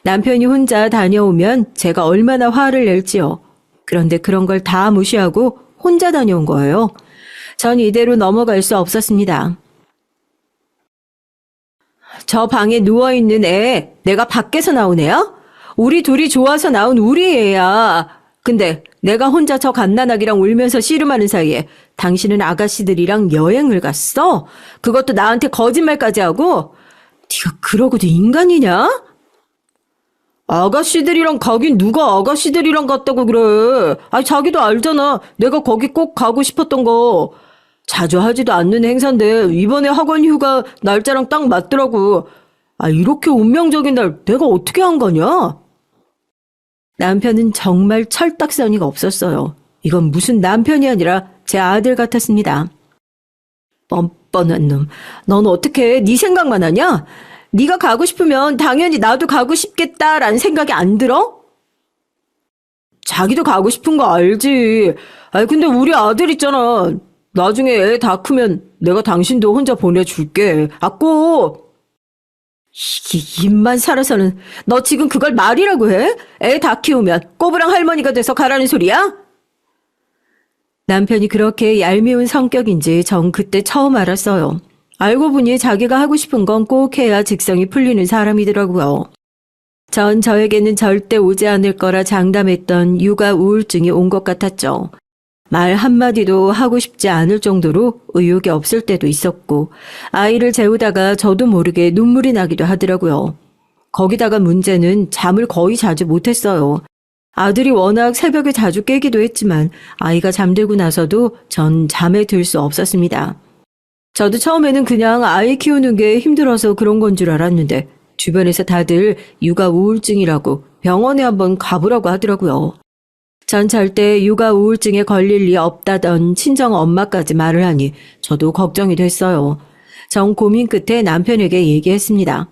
남편이 혼자 다녀오면 제가 얼마나 화를 낼지요. 그런데 그런 걸 다 무시하고 혼자 다녀온 거예요. 전 이대로 넘어갈 수 없었습니다. 저 방에 누워있는 애, 내가 밖에서 나온 애야? 우리 둘이 좋아서 나온 우리 애야. 근데 내가 혼자 저 갓난아기랑 울면서 씨름하는 사이에 당신은 아가씨들이랑 여행을 갔어? 그것도 나한테 거짓말까지 하고? 네가 그러고도 인간이냐? 아가씨들이랑 가긴 누가 아가씨들이랑 갔다고 그래. 아니 자기도 알잖아. 내가 거기 꼭 가고 싶었던 거. 자주 하지도 않는 행사인데 이번에 학원 휴가 날짜랑 딱 맞더라고. 아 이렇게 운명적인 날 내가 어떻게 한 거냐? 남편은 정말 철딱서니가 없었어요. 이건 무슨 남편이 아니라 제 아들 같았습니다. 뻔뻔한 놈. 넌 어떻게 네 생각만 하냐? 네가 가고 싶으면 당연히 나도 가고 싶겠다라는 생각이 안 들어? 자기도 가고 싶은 거 알지. 아니 근데 우리 아들 있잖아. 나중에 애 다 크면 내가 당신도 혼자 보내줄게. 아 꼭. 이게 입만 살아서는 너 지금 그걸 말이라고 해? 애 다 키우면 꼬부랑 할머니가 돼서 가라는 소리야? 남편이 그렇게 얄미운 성격인지 전 그때 처음 알았어요. 알고 보니 자기가 하고 싶은 건 꼭 해야 직성이 풀리는 사람이더라고요. 전 저에게는 절대 오지 않을 거라 장담했던 육아 우울증이 온 것 같았죠. 말 한마디도 하고 싶지 않을 정도로 의욕이 없을 때도 있었고 아이를 재우다가 저도 모르게 눈물이 나기도 하더라고요. 거기다가 문제는 잠을 거의 자주 못했어요. 아들이 워낙 새벽에 자주 깨기도 했지만 아이가 잠들고 나서도 전 잠에 들 수 없었습니다. 저도 처음에는 그냥 아이 키우는 게 힘들어서 그런 건 줄 알았는데 주변에서 다들 육아 우울증이라고 병원에 한번 가보라고 하더라고요. 전 절대 육아 우울증에 걸릴 리 없다던 친정 엄마까지 말을 하니 저도 걱정이 됐어요. 전 고민 끝에 남편에게 얘기했습니다.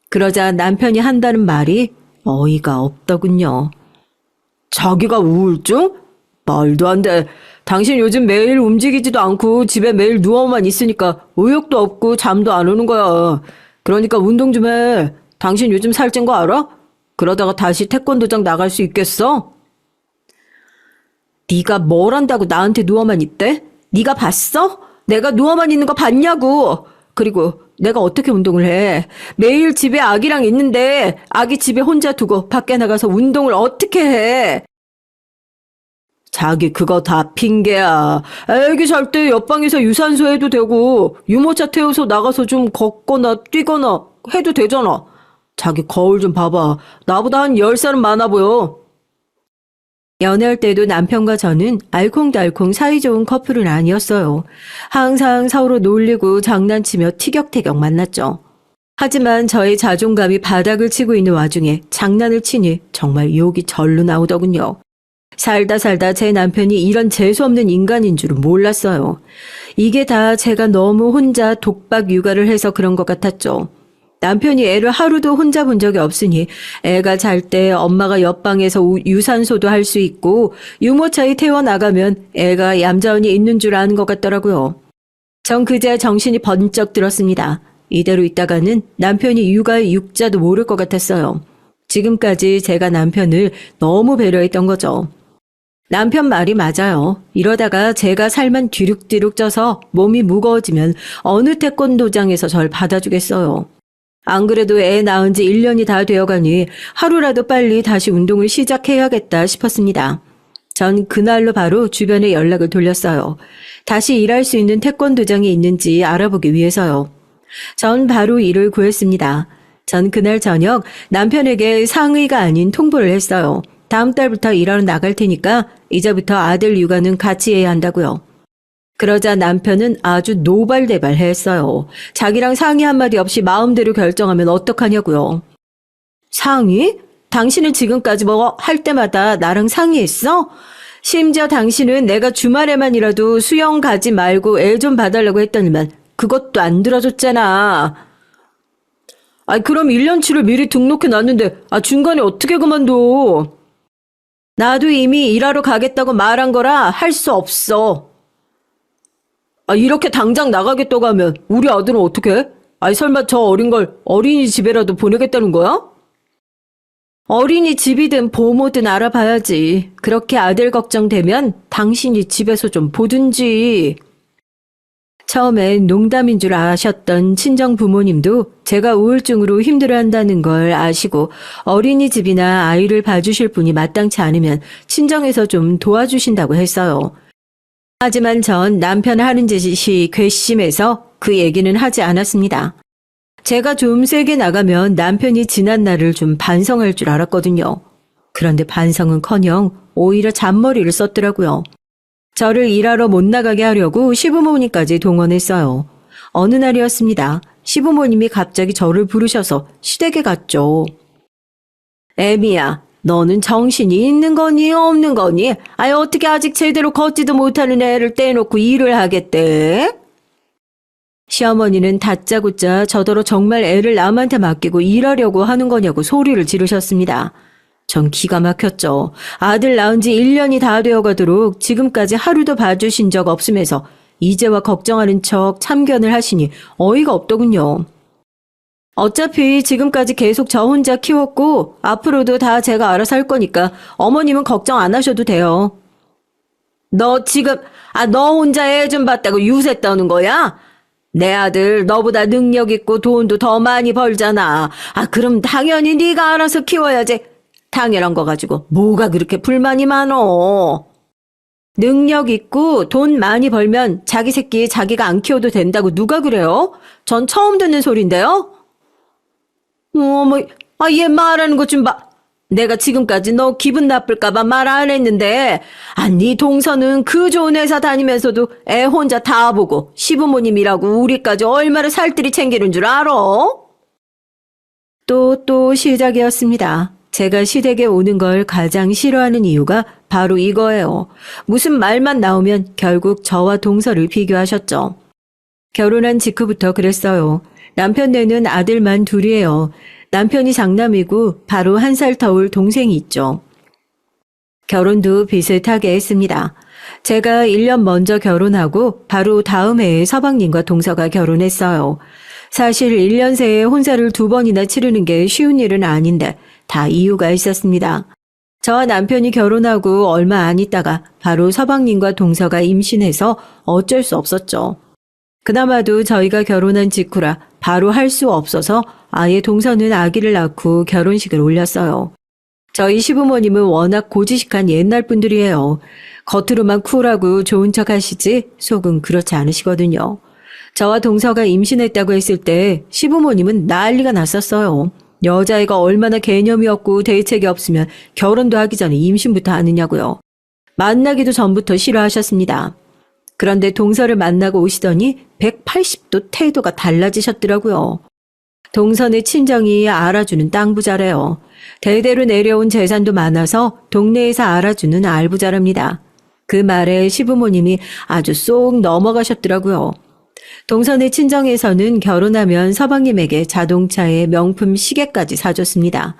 그러자 남편이 한다는 말이 어이가 없더군요. 자기가 우울증? 말도 안 돼. 당신 요즘 매일 움직이지도 않고 집에 매일 누워만 있으니까 의욕도 없고 잠도 안 오는 거야. 그러니까 운동 좀 해. 당신 요즘 살찐 거 알아? 그러다가 다시 태권도장 나갈 수 있겠어? 네가 뭘 한다고 나한테 누워만 있대? 네가 봤어? 내가 누워만 있는 거 봤냐고. 그리고 내가 어떻게 운동을 해? 매일 집에 아기랑 있는데 아기 집에 혼자 두고 밖에 나가서 운동을 어떻게 해? 자기 그거 다 핑계야. 애기 잘 때 옆방에서 유산소 해도 되고 유모차 태워서 나가서 좀 걷거나 뛰거나 해도 되잖아. 자기 거울 좀 봐봐. 나보다 한 10살은 많아 보여. 연애할 때도 남편과 저는 알콩달콩 사이좋은 커플은 아니었어요. 항상 서로 놀리고 장난치며 티격태격 만났죠. 하지만 저의 자존감이 바닥을 치고 있는 와중에 장난을 치니 정말 욕이 절로 나오더군요. 살다 살다 제 남편이 이런 재수없는 인간인 줄은 몰랐어요. 이게 다 제가 너무 혼자 독박 육아를 해서 그런 것 같았죠. 남편이 애를 하루도 혼자 본 적이 없으니 애가 잘 때 엄마가 옆방에서 유산소도 할 수 있고 유모차에 태워나가면 애가 얌전히 있는 줄 아는 것 같더라고요. 전 그제 정신이 번쩍 들었습니다. 이대로 있다가는 남편이 육아의 육자도 모를 것 같았어요. 지금까지 제가 남편을 너무 배려했던 거죠. 남편 말이 맞아요. 이러다가 제가 살만 뒤룩뒤룩 쪄서 몸이 무거워지면 어느 태권도장에서 절 받아주겠어요. 안 그래도 애 낳은 지 1년이 다 되어가니 하루라도 빨리 다시 운동을 시작해야겠다 싶었습니다. 전 그날로 바로 주변에 연락을 돌렸어요. 다시 일할 수 있는 태권도장이 있는지 알아보기 위해서요. 전 바로 일을 구했습니다. 전 그날 저녁 남편에게 상의가 아닌 통보를 했어요. 다음 달부터 일하러 나갈 테니까 이제부터 아들 육아는 같이 해야 한다고요. 그러자 남편은 아주 노발대발했어요. 자기랑 상의 한마디 없이 마음대로 결정하면 어떡하냐고요. 상의? 당신은 지금까지 뭐 할 때마다 나랑 상의했어? 심지어 당신은 내가 주말에만이라도 수영 가지 말고 애 좀 봐달라고 했더니만 그것도 안 들어줬잖아. 그럼 1년치를 미리 등록해 놨는데 중간에 어떻게 그만둬? 나도 이미 일하러 가겠다고 말한 거라 할 수 없어. 이렇게 당장 나가겠다고 하면 우리 아들은 어떡해? 설마 저 어린 걸 어린이집에라도 보내겠다는 거야? 어린이집이든 보모든 알아봐야지. 그렇게 아들 걱정되면 당신이 집에서 좀 보든지. 처음엔 농담인 줄 아셨던 친정 부모님도 제가 우울증으로 힘들어한다는 걸 아시고 어린이집이나 아이를 봐주실 분이 마땅치 않으면 친정에서 좀 도와주신다고 했어요. 하지만 전 남편 하는 짓이 괘씸해서 그 얘기는 하지 않았습니다. 제가 좀 세게 나가면 남편이 지난 날을 좀 반성할 줄 알았거든요. 그런데 반성은커녕 오히려 잔머리를 썼더라고요. 저를 일하러 못 나가게 하려고 시부모님까지 동원했어요. 어느 날이었습니다. 시부모님이 갑자기 저를 부르셔서 시댁에 갔죠. 애미야, 너는 정신이 있는 거니 없는 거니? 어떻게 아직 제대로 걷지도 못하는 애를 떼놓고 일을 하겠대? 시어머니는 다짜고짜 저더러 정말 애를 남한테 맡기고 일하려고 하는 거냐고 소리를 지르셨습니다. 전 기가 막혔죠. 아들 낳은 지 1년이 다 되어가도록 지금까지 하루도 봐주신 적 없으면서 이제와 걱정하는 척 참견을 하시니 어이가 없더군요. 어차피 지금까지 계속 저 혼자 키웠고 앞으로도 다 제가 알아서 할 거니까 어머님은 걱정 안 하셔도 돼요. 너 지금 너 혼자 애 좀 봤다고 유세 떠는 거야? 내 아들 너보다 능력 있고 돈도 더 많이 벌잖아. 그럼 당연히 네가 알아서 키워야지. 당연한 거 가지고 뭐가 그렇게 불만이 많어. 능력 있고 돈 많이 벌면 자기 새끼 자기가 안 키워도 된다고 누가 그래요? 전 처음 듣는 소린데요. 어머, 얘 말하는 것 좀 봐. 내가 지금까지 너 기분 나쁠까봐 말 안 했는데, 네 동서는 그 좋은 회사 다니면서도 애 혼자 다 보고 시부모님이라고 우리까지 얼마나 살뜰히 챙기는 줄 알아? 또 시작이었습니다. 제가 시댁에 오는 걸 가장 싫어하는 이유가 바로 이거예요. 무슨 말만 나오면 결국 저와 동서를 비교하셨죠. 결혼한 직후부터 그랬어요. 남편 내는 아들만 둘이에요. 남편이 장남이고 바로 1살 터울 동생이 있죠. 결혼도 비슷하게 했습니다. 제가 1년 먼저 결혼하고 바로 다음 해에 서방님과 동서가 결혼했어요. 사실 1년 새에 혼사를 2번이나 치르는 게 쉬운 일은 아닌데 다 이유가 있었습니다. 저와 남편이 결혼하고 얼마 안 있다가 바로 서방님과 동서가 임신해서 어쩔 수 없었죠. 그나마도 저희가 결혼한 직후라 바로 할 수 없어서 아예 동서는 아기를 낳고 결혼식을 올렸어요. 저희 시부모님은 워낙 고지식한 옛날 분들이에요. 겉으로만 쿨하고 좋은 척 하시지 속은 그렇지 않으시거든요. 저와 동서가 임신했다고 했을 때 시부모님은 난리가 났었어요. 여자애가 얼마나 개념이 없고 대책이 없으면 결혼도 하기 전에 임신부터 하느냐고요. 만나기도 전부터 싫어하셨습니다. 그런데 동서를 만나고 오시더니 180도 태도가 달라지셨더라고요. 동서의 친정이 알아주는 땅 부자래요. 대대로 내려온 재산도 많아서 동네에서 알아주는 알부자랍니다. 그 말에 시부모님이 아주 쏙 넘어가셨더라고요. 동서의 친정에서는 결혼하면 서방님에게 자동차에 명품 시계까지 사줬습니다.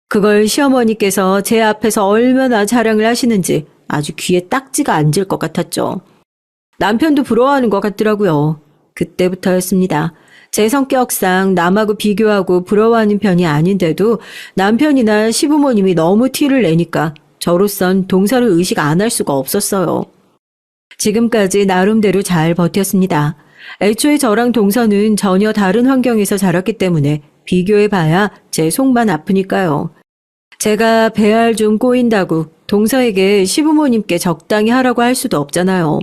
그걸 시어머니께서 제 앞에서 얼마나 자랑을 하시는지 아주 귀에 딱지가 앉을 것 같았죠. 남편도 부러워하는 것 같더라고요. 그때부터였습니다. 제 성격상 남하고 비교하고 부러워하는 편이 아닌데도 남편이나 시부모님이 너무 티를 내니까 저로선 동서를 의식 안 할 수가 없었어요. 지금까지 나름대로 잘 버텼습니다. 애초에 저랑 동서는 전혀 다른 환경에서 자랐기 때문에 비교해봐야 제 속만 아프니까요. 제가 배알 좀 꼬인다고 동서에게 시부모님께 적당히 하라고 할 수도 없잖아요.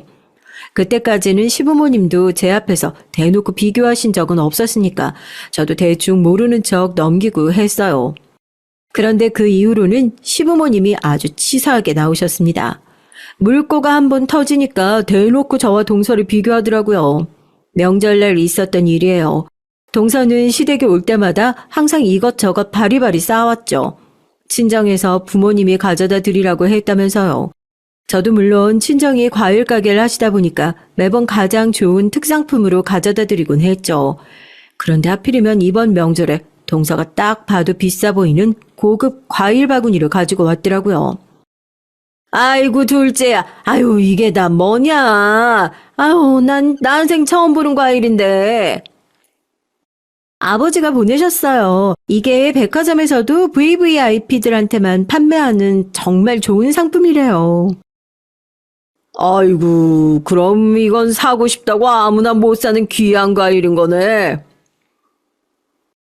그때까지는 시부모님도 제 앞에서 대놓고 비교하신 적은 없었으니까 저도 대충 모르는 척 넘기고 했어요. 그런데 그 이후로는 시부모님이 아주 치사하게 나오셨습니다. 물꼬가 한번 터지니까 대놓고 저와 동서를 비교하더라고요. 명절날 있었던 일이에요. 동서는 시댁에 올 때마다 항상 이것저것 바리바리 쌓아왔죠. 친정에서 부모님이 가져다 드리라고 했다면서요. 저도 물론 친정이 과일 가게를 하시다 보니까 매번 가장 좋은 특상품으로 가져다 드리곤 했죠. 그런데 하필이면 이번 명절에 동서가 딱 봐도 비싸 보이는 고급 과일 바구니를 가지고 왔더라고요. 아이고, 둘째야. 아유, 이게 다 뭐냐. 아유, 난 난생 처음 보는 과일인데. 아버지가 보내셨어요. 이게 백화점에서도 VVIP들한테만 판매하는 정말 좋은 상품이래요. 아이고, 그럼 이건 사고 싶다고 아무나 못 사는 귀한 과일인 거네.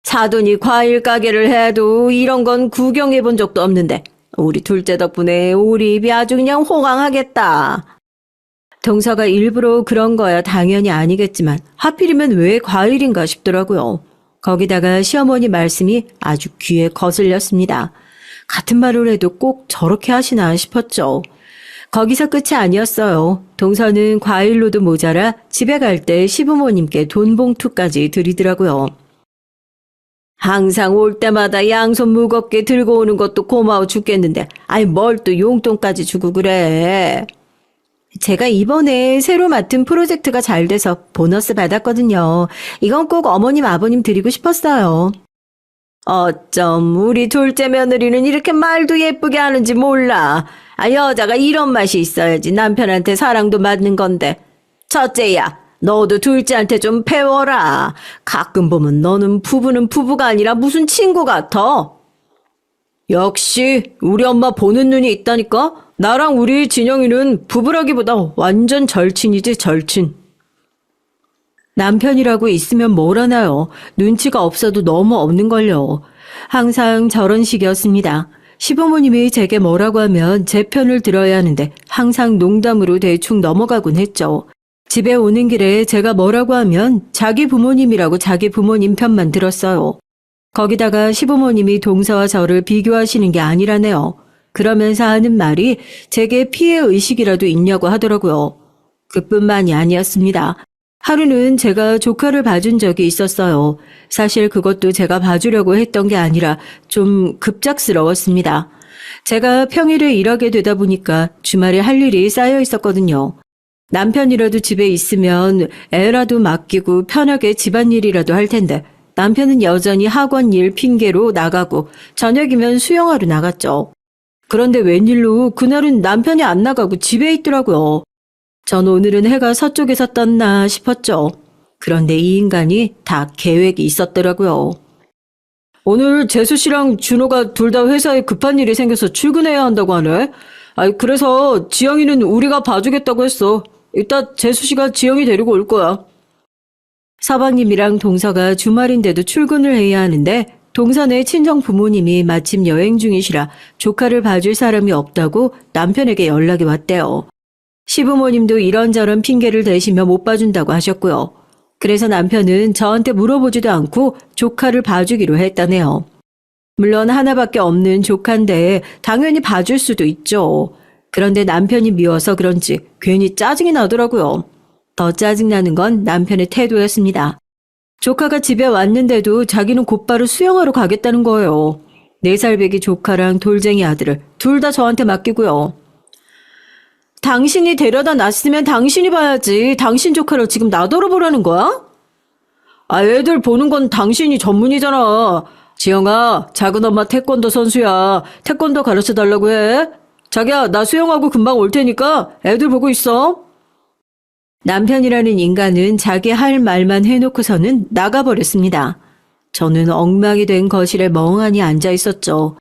사돈이 과일 가게를 해도 이런 건 구경해 본 적도 없는데 우리 둘째 덕분에 우리 입이 아주 그냥 호강하겠다. 동서가 일부러 그런 거야 당연히 아니겠지만 하필이면 왜 과일인가 싶더라고요. 거기다가 시어머니 말씀이 아주 귀에 거슬렸습니다. 같은 말을 해도 꼭 저렇게 하시나 싶었죠. 거기서 끝이 아니었어요. 동서는 과일로도 모자라 집에 갈 때 시부모님께 돈 봉투까지 드리더라고요. 항상 올 때마다 양손 무겁게 들고 오는 것도 고마워 죽겠는데, 아이, 뭘 또 용돈까지 주고 그래. 제가 이번에 새로 맡은 프로젝트가 잘 돼서 보너스 받았거든요. 이건 꼭 어머님, 아버님 드리고 싶었어요. 어쩜 우리 둘째 며느리는 이렇게 말도 예쁘게 하는지 몰라. 아, 여자가 이런 맛이 있어야지 남편한테 사랑도 받는 건데. 첫째야, 너도 둘째한테 좀 배워라. 가끔 보면 너는 부부는 부부가 아니라 무슨 친구 같아. 역시 우리 엄마 보는 눈이 있다니까? 나랑 우리 진영이는 부부라기보다 완전 절친이지, 절친. 남편이라고 있으면 뭘 하나요? 눈치가 없어도 너무 없는걸요. 항상 저런 식이었습니다. 시부모님이 제게 뭐라고 하면 제 편을 들어야 하는데 항상 농담으로 대충 넘어가곤 했죠. 집에 오는 길에 제가 뭐라고 하면 자기 부모님이라고 자기 부모님 편만 들었어요. 거기다가 시부모님이 동서와 저를 비교하시는 게 아니라네요. 그러면서 하는 말이 제게 피해의식이라도 있냐고 하더라고요. 그뿐만이 아니었습니다. 하루는 제가 조카를 봐준 적이 있었어요. 사실 그것도 제가 봐주려고 했던 게 아니라 좀 급작스러웠습니다. 제가 평일에 일하게 되다 보니까 주말에 할 일이 쌓여 있었거든요. 남편이라도 집에 있으면 애라도 맡기고 편하게 집안일이라도 할 텐데 남편은 여전히 학원 일 핑계로 나가고 저녁이면 수영하러 나갔죠. 그런데 웬일로 그날은 남편이 안 나가고 집에 있더라고요. 전 오늘은 해가 서쪽에서 떴나 싶었죠. 그런데 이 인간이 다 계획이 있었더라고요. 오늘 재수 씨랑 준호가 둘 다 회사에 급한 일이 생겨서 출근해야 한다고 하네. 그래서 지영이는 우리가 봐주겠다고 했어. 이따 재수 씨가 지영이 데리고 올 거야. 서방님이랑 동서가 주말인데도 출근을 해야 하는데 동선의 친정 부모님이 마침 여행 중이시라 조카를 봐줄 사람이 없다고 남편에게 연락이 왔대요. 시부모님도 이런저런 핑계를 대시며 못 봐준다고 하셨고요. 그래서 남편은 저한테 물어보지도 않고 조카를 봐주기로 했다네요. 물론 하나밖에 없는 조카인데 당연히 봐줄 수도 있죠. 그런데 남편이 미워서 그런지 괜히 짜증이 나더라고요. 더 짜증나는 건 남편의 태도였습니다. 조카가 집에 왔는데도 자기는 곧바로 수영하러 가겠다는 거예요. 4살 배기 조카랑 돌쟁이 아들을 둘 다 저한테 맡기고요. 당신이 데려다 놨으면 당신이 봐야지. 당신 조카를 지금 나더러 보라는 거야? 애들 보는 건 당신이 전문이잖아. 지영아, 작은 엄마 태권도 선수야. 태권도 가르쳐 달라고 해. 자기야, 나 수영하고 금방 올 테니까 애들 보고 있어. 남편이라는 인간은 자기 할 말만 해놓고서는 나가버렸습니다. 저는 엉망이 된 거실에 멍하니 앉아 있었죠.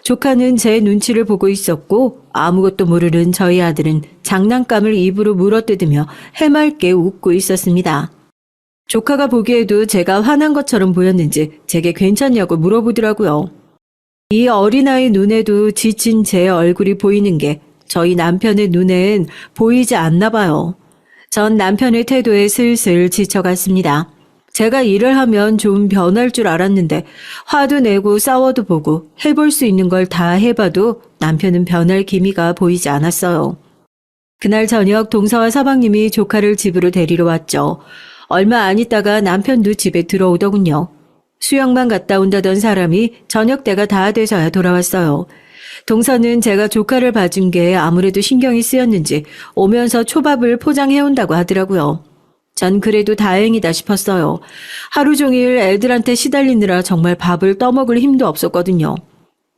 조카는 제 눈치를 보고 있었고 아무것도 모르는 저희 아들은 장난감을 입으로 물어뜯으며 해맑게 웃고 있었습니다. 조카가 보기에도 제가 화난 것처럼 보였는지 제게 괜찮냐고 물어보더라고요. 이 어린아이 눈에도 지친 제 얼굴이 보이는 게 저희 남편의 눈엔 보이지 않나 봐요. 전 남편의 태도에 슬슬 지쳐갔습니다. 제가 일을 하면 좀 변할 줄 알았는데 화도 내고 싸워도 보고 해볼 수 있는 걸 다 해봐도 남편은 변할 기미가 보이지 않았어요. 그날 저녁 동서와 서방님이 조카를 집으로 데리러 왔죠. 얼마 안 있다가 남편도 집에 들어오더군요. 수영만 갔다 온다던 사람이 저녁 때가 다 돼서야 돌아왔어요. 동서는 제가 조카를 봐준 게 아무래도 신경이 쓰였는지 오면서 초밥을 포장해온다고 하더라고요. 전 그래도 다행이다 싶었어요. 하루 종일 애들한테 시달리느라 정말 밥을 떠먹을 힘도 없었거든요.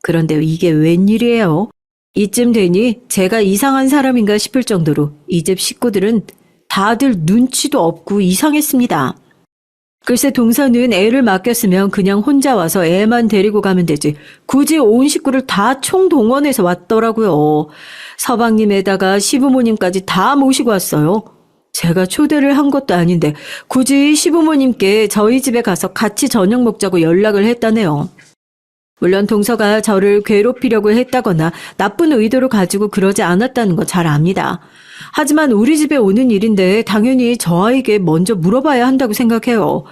그런데 이게 웬일이에요? 이쯤 되니 제가 이상한 사람인가 싶을 정도로 이 집 식구들은 다들 눈치도 없고 이상했습니다. 글쎄 동서는 애를 맡겼으면 그냥 혼자 와서 애만 데리고 가면 되지. 굳이 온 식구를 다 총동원해서 왔더라고요. 서방님에다가 시부모님까지 다 모시고 왔어요. 제가 초대를 한 것도 아닌데 굳이 시부모님께 저희 집에 가서 같이 저녁 먹자고 연락을 했다네요. 물론 동서가 저를 괴롭히려고 했다거나 나쁜 의도를 가지고 그러지 않았다는 거 잘 압니다. 하지만 우리 집에 오는 일인데 당연히 저 아이에게 먼저 물어봐야 한다고 생각해요.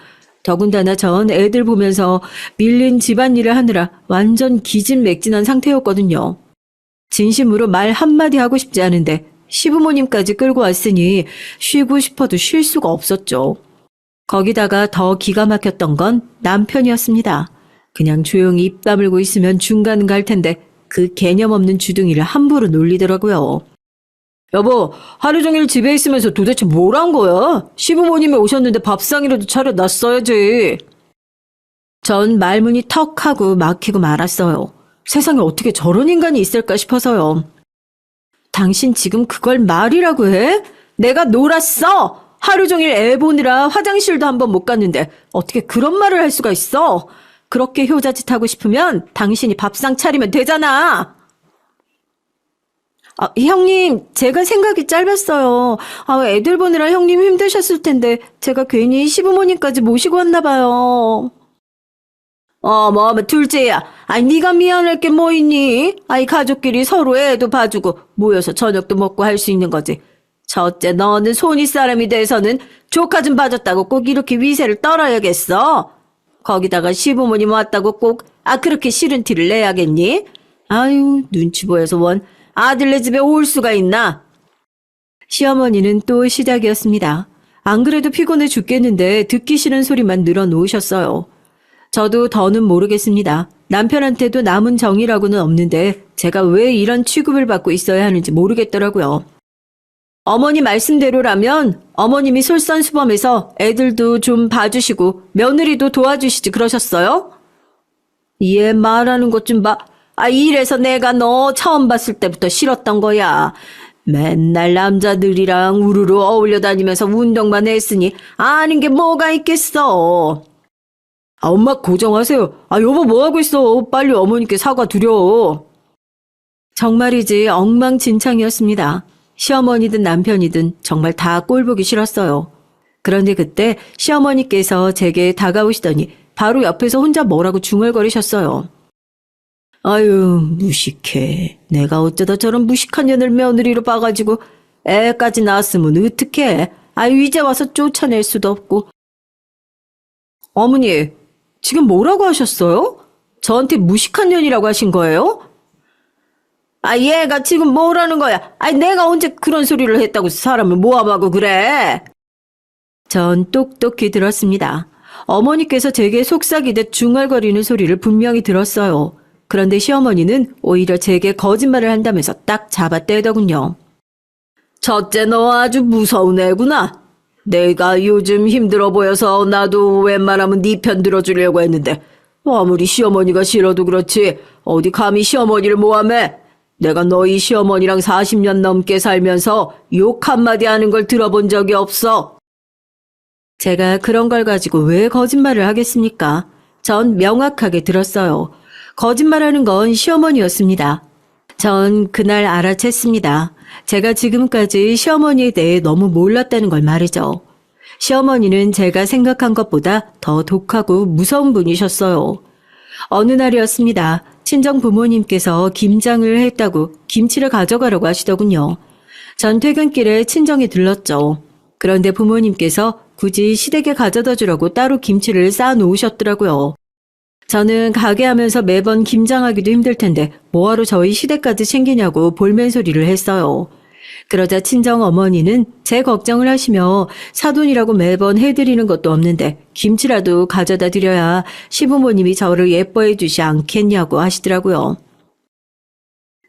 더군다나 전 애들 보면서 밀린 집안일을 하느라 완전 기진맥진한 상태였거든요. 진심으로 말 한마디 하고 싶지 않은데 시부모님까지 끌고 왔으니 쉬고 싶어도 쉴 수가 없었죠. 거기다가 더 기가 막혔던 건 남편이었습니다. 그냥 조용히 입 다물고 있으면 중간 갈 텐데 그 개념 없는 주둥이를 함부로 놀리더라고요. 여보, 하루 종일 집에 있으면서 도대체 뭘 한 거야? 시부모님이 오셨는데 밥상이라도 차려놨어야지. 전 말문이 턱 하고 막히고 말았어요. 세상에 어떻게 저런 인간이 있을까 싶어서요. 당신 지금 그걸 말이라고 해? 내가 놀았어! 하루 종일 애 보느라 화장실도 한번 못 갔는데 어떻게 그런 말을 할 수가 있어? 그렇게 효자짓하고 싶으면 당신이 밥상 차리면 되잖아. 형님, 제가 생각이 짧았어요. 애들 보느라 형님 힘드셨을 텐데 제가 괜히 시부모님까지 모시고 왔나 봐요. 둘째야. 네가 미안할 게 뭐 있니? 가족끼리 서로 애도 봐주고 모여서 저녁도 먹고 할 수 있는 거지. 첫째, 너는 손윗 사람이 돼서는 조카 좀 봐줬다고 꼭 이렇게 위세를 떨어야겠어? 거기다가 시부모님 왔다고 꼭 그렇게 싫은 티를 내야겠니? 아유, 눈치 보여서 원 아들네 집에 올 수가 있나? 시어머니는 또 시작이었습니다. 안 그래도 피곤해 죽겠는데 듣기 싫은 소리만 늘어놓으셨어요. 저도 더는 모르겠습니다. 남편한테도 남은 정이라고는 없는데 제가 왜 이런 취급을 받고 있어야 하는지 모르겠더라고요. 어머니 말씀대로라면 어머님이 솔선수범해서 애들도 좀 봐주시고 며느리도 도와주시지 그러셨어요? 얘 말하는 것 좀 봐. 이래서 내가 너 처음 봤을 때부터 싫었던 거야. 맨날 남자들이랑 우르르 어울려 다니면서 운동만 했으니 아는 게 뭐가 있겠어. 엄마 고정하세요. 여보 뭐하고 있어. 빨리 어머니께 사과드려. 정말이지 엉망진창이었습니다. 시어머니든 남편이든 정말 다 꼴보기 싫었어요. 그런데 그때 시어머니께서 제게 다가오시더니 바로 옆에서 혼자 뭐라고 중얼거리셨어요. 아유, 무식해. 내가 어쩌다 저런 무식한 년을 며느리로 봐가지고 애까지 낳았으면 어떡해. 이제 와서 쫓아낼 수도 없고. 어머니, 지금 뭐라고 하셨어요? 저한테 무식한 년이라고 하신 거예요? 얘가 지금 뭐라는 거야? 내가 언제 그런 소리를 했다고 사람을 모함하고 그래? 전 똑똑히 들었습니다. 어머니께서 제게 속삭이듯 중얼거리는 소리를 분명히 들었어요. 그런데 시어머니는 오히려 제게 거짓말을 한다면서 딱 잡아떼더군요. 첫째, 너 아주 무서운 애구나. 내가 요즘 힘들어 보여서 나도 웬만하면 네 편 들어주려고 했는데 아무리 시어머니가 싫어도 그렇지 어디 감히 시어머니를 모함해. 내가 너희 시어머니랑 40년 넘게 살면서 욕 한마디 하는 걸 들어본 적이 없어. 제가 그런 걸 가지고 왜 거짓말을 하겠습니까? 전 명확하게 들었어요. 거짓말하는 건 시어머니였습니다. 전 그날 알아챘습니다. 제가 지금까지 시어머니에 대해 너무 몰랐다는 걸 말이죠. 시어머니는 제가 생각한 것보다 더 독하고 무서운 분이셨어요. 어느 날이었습니다. 친정 부모님께서 김장을 했다고 김치를 가져가라고 하시더군요. 전 퇴근길에 친정에 들렀죠. 그런데 부모님께서 굳이 시댁에 가져다 주라고 따로 김치를 쌓아 놓으셨더라고요. 저는 가게 하면서 매번 김장하기도 힘들 텐데 뭐하러 저희 시댁까지 챙기냐고 볼멘소리를 했어요. 그러자 친정 어머니는 제 걱정을 하시며 사돈이라고 매번 해드리는 것도 없는데 김치라도 가져다 드려야 시부모님이 저를 예뻐해 주시 않겠냐고 하시더라고요.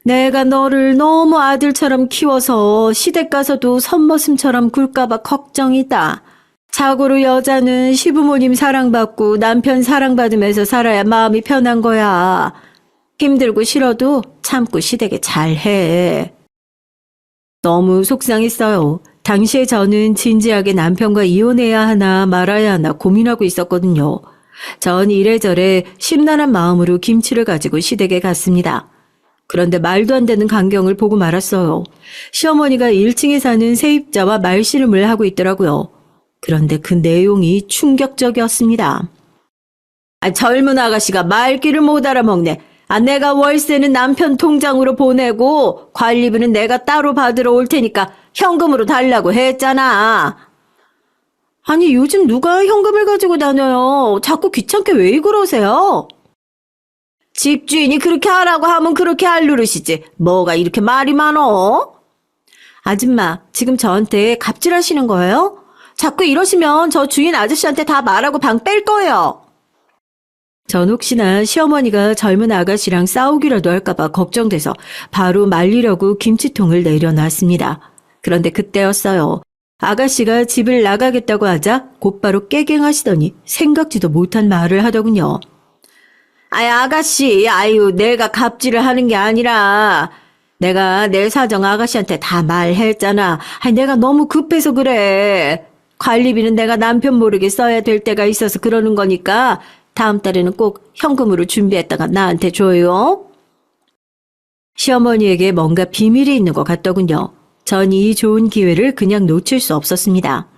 내가 너를 너무 아들처럼 키워서 시댁 가서도 선머슴처럼 굴까봐 걱정이다. 자고로 여자는 시부모님 사랑받고 남편 사랑받으면서 살아야 마음이 편한 거야. 힘들고 싫어도 참고 시댁에 잘해. 너무 속상했어요. 당시에 저는 진지하게 남편과 이혼해야 하나 말아야 하나 고민하고 있었거든요. 전 이래저래 심란한 마음으로 김치를 가지고 시댁에 갔습니다. 그런데 말도 안 되는 광경을 보고 말았어요. 시어머니가 1층에 사는 세입자와 말씨름을 하고 있더라고요. 그런데 그 내용이 충격적이었습니다. 젊은 아가씨가 말귀를 못 알아먹네. 내가 월세는 남편 통장으로 보내고 관리비는 내가 따로 받으러 올 테니까 현금으로 달라고 했잖아. 아니, 요즘 누가 현금을 가지고 다녀요? 자꾸 귀찮게 왜 그러세요? 집주인이 그렇게 하라고 하면 그렇게 할 노릇이지. 뭐가 이렇게 말이 많어? 아줌마, 지금 저한테 갑질하시는 거예요? 자꾸 이러시면 저 주인 아저씨한테 다 말하고 방 뺄 거예요. 전 혹시나 시어머니가 젊은 아가씨랑 싸우기라도 할까봐 걱정돼서 바로 말리려고 김치통을 내려놨습니다. 그런데 그때였어요. 아가씨가 집을 나가겠다고 하자 곧바로 깨갱하시더니 생각지도 못한 말을 하더군요. 아가씨, 내가 갑질을 하는 게 아니라 내가 내 사정 아가씨한테 다 말했잖아. 내가 너무 급해서 그래. 관리비는 내가 남편 모르게 써야 될 때가 있어서 그러는 거니까 다음 달에는 꼭 현금으로 준비했다가 나한테 줘요. 시어머니에게 뭔가 비밀이 있는 것 같더군요. 전 이 좋은 기회를 그냥 놓칠 수 없었습니다.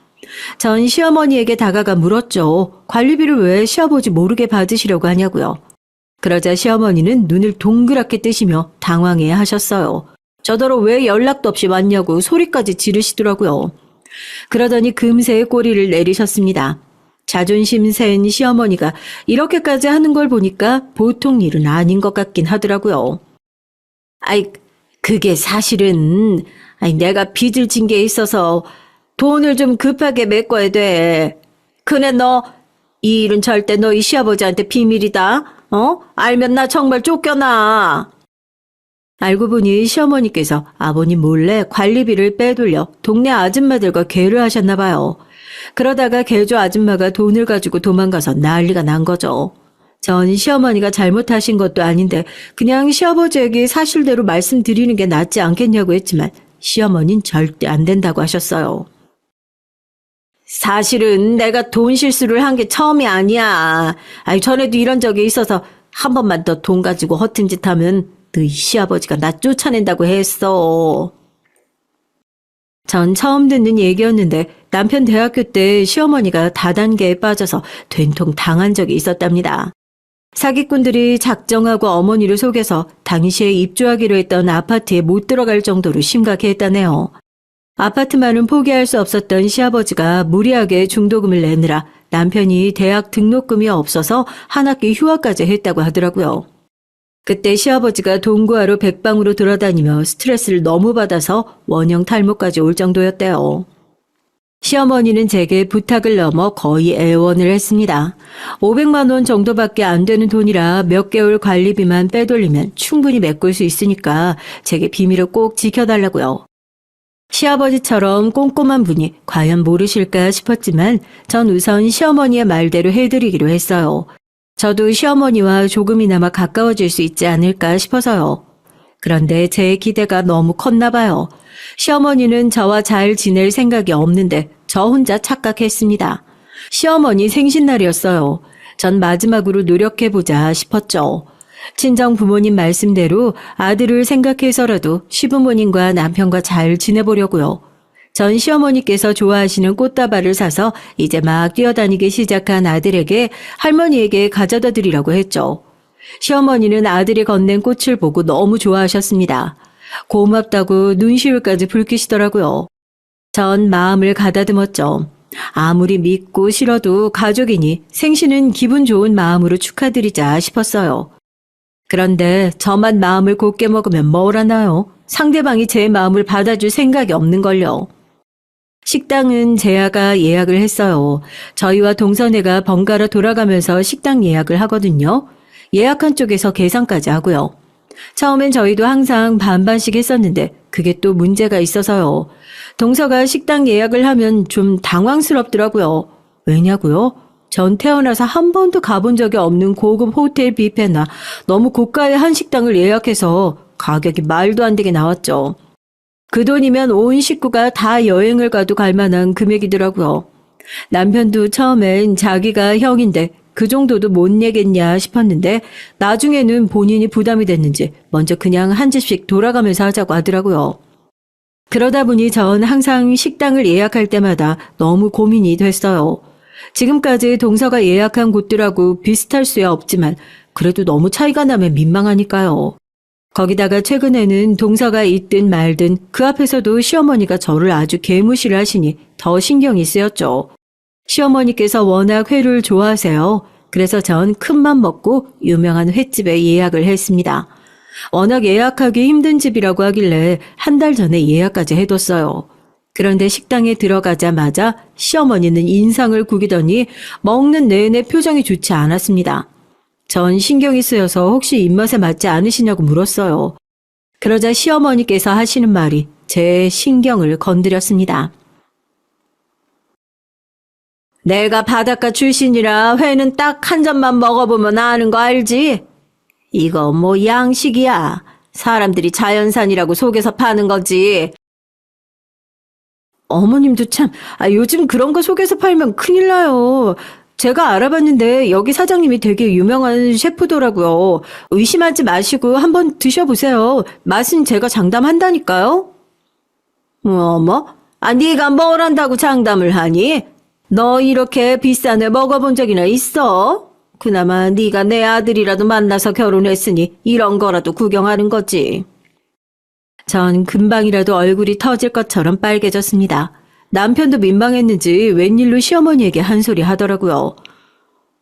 전 시어머니에게 다가가 물었죠. 관리비를 왜 시아버지 모르게 받으시려고 하냐고요. 그러자 시어머니는 눈을 동그랗게 뜨시며 당황해 하셨어요. 저더러 왜 연락도 없이 왔냐고 소리까지 지르시더라고요. 그러더니 금세 꼬리를 내리셨습니다. 자존심 센 시어머니가 이렇게까지 하는 걸 보니까 보통 일은 아닌 것 같긴 하더라고요. 그게 사실은 내가 빚을 진 게 있어서 돈을 좀 급하게 메꿔야 돼. 근데 너 이 일은 절대 너희 시아버지한테 비밀이다. 알면 나 정말 쫓겨나. 알고 보니 시어머니께서 아버님 몰래 관리비를 빼돌려 동네 아줌마들과 계를 하셨나 봐요. 그러다가 개조 아줌마가 돈을 가지고 도망가서 난리가 난 거죠. 전 시어머니가 잘못하신 것도 아닌데 그냥 시아버지에게 사실대로 말씀드리는 게 낫지 않겠냐고 했지만 시어머니는 절대 안 된다고 하셨어요. 사실은 내가 돈 실수를 한 게 처음이 아니야. 전에도 이런 적이 있어서 한 번만 더 돈 가지고 허튼 짓 하면 너희 시아버지가 나 쫓아낸다고 했어. 전 처음 듣는 얘기였는데 남편 대학교 때 시어머니가 다단계에 빠져서 된통 당한 적이 있었답니다. 사기꾼들이 작정하고 어머니를 속여서 당시에 입주하기로 했던 아파트에 못 들어갈 정도로 심각했다네요. 아파트만은 포기할 수 없었던 시아버지가 무리하게 중도금을 내느라 남편이 대학 등록금이 없어서 한 학기 휴학까지 했다고 하더라고요. 그때 시아버지가 돈 구하러 백방으로 돌아다니며 스트레스를 너무 받아서 원형 탈모까지 올 정도였대요. 시어머니는 제게 부탁을 넘어 거의 애원을 했습니다. 500만 원 정도밖에 안 되는 돈이라 몇 개월 관리비만 빼돌리면 충분히 메꿀 수 있으니까 제게 비밀을 꼭 지켜달라고요. 시아버지처럼 꼼꼼한 분이 과연 모르실까 싶었지만 전 우선 시어머니의 말대로 해드리기로 했어요. 저도 시어머니와 조금이나마 가까워질 수 있지 않을까 싶어서요. 그런데 제 기대가 너무 컸나 봐요. 시어머니는 저와 잘 지낼 생각이 없는데 저 혼자 착각했습니다. 시어머니 생신날이었어요. 전 마지막으로 노력해보자 싶었죠. 친정 부모님 말씀대로 아들을 생각해서라도 시부모님과 남편과 잘 지내보려고요. 전 시어머니께서 좋아하시는 꽃다발을 사서 이제 막 뛰어다니기 시작한 아들에게 할머니에게 가져다 드리라고 했죠. 시어머니는 아들이 건넨 꽃을 보고 너무 좋아하셨습니다. 고맙다고 눈시울까지 붉히시더라고요. 전 마음을 가다듬었죠. 아무리 믿고 싫어도 가족이니 생신은 기분 좋은 마음으로 축하드리자 싶었어요. 그런데 저만 마음을 곱게 먹으면 뭘 하나요? 상대방이 제 마음을 받아줄 생각이 없는걸요. 식당은 재아가 예약을 했어요. 저희와 동선애가 번갈아 돌아가면서 식당 예약을 하거든요. 예약한 쪽에서 계산까지 하고요. 처음엔 저희도 항상 반반씩 했었는데 그게 또 문제가 있어서요. 동서가 식당 예약을 하면 좀 당황스럽더라고요. 왜냐고요? 전 태어나서 한 번도 가본 적이 없는 고급 호텔 뷔페나 너무 고가의 한식당을 예약해서 가격이 말도 안 되게 나왔죠. 그 돈이면 온 식구가 다 여행을 가도 갈 만한 금액이더라고요. 남편도 처음엔 자기가 형인데 그 정도도 못 내겠냐 싶었는데 나중에는 본인이 부담이 됐는지 먼저 그냥 한 집씩 돌아가면서 하자고 하더라고요. 그러다 보니 전 항상 식당을 예약할 때마다 너무 고민이 됐어요. 지금까지 동서가 예약한 곳들하고 비슷할 수야 없지만 그래도 너무 차이가 나면 민망하니까요. 거기다가 최근에는 동서가 있든 말든 그 앞에서도 시어머니가 저를 아주 개무시를 하시니 더 신경이 쓰였죠. 시어머니께서 워낙 회를 좋아하세요. 그래서 전 큰맘 먹고 유명한 횟집에 예약을 했습니다. 워낙 예약하기 힘든 집이라고 하길래 한 달 전에 예약까지 해뒀어요. 그런데 식당에 들어가자마자 시어머니는 인상을 구기더니 먹는 내내 표정이 좋지 않았습니다. 전 신경이 쓰여서 혹시 입맛에 맞지 않으시냐고 물었어요. 그러자 시어머니께서 하시는 말이 제 신경을 건드렸습니다. 내가 바닷가 출신이라 회는 딱 한 점만 먹어보면 아는 거 알지? 이거 뭐 양식이야. 사람들이 자연산이라고 속여서 파는 거지. 어머님도 참, 요즘 그런 거 속여서 팔면 큰일 나요. 제가 알아봤는데 여기 사장님이 되게 유명한 셰프더라고요. 의심하지 마시고 한번 드셔보세요. 맛은 제가 장담한다니까요. 어머? 네가 뭘 한다고 장담을 하니? 너 이렇게 비싼 애 먹어본 적이나 있어? 그나마 네가 내 아들이라도 만나서 결혼했으니 이런 거라도 구경하는 거지. 전 금방이라도 얼굴이 터질 것처럼 빨개졌습니다. 남편도 민망했는지 웬일로 시어머니에게 한 소리 하더라고요.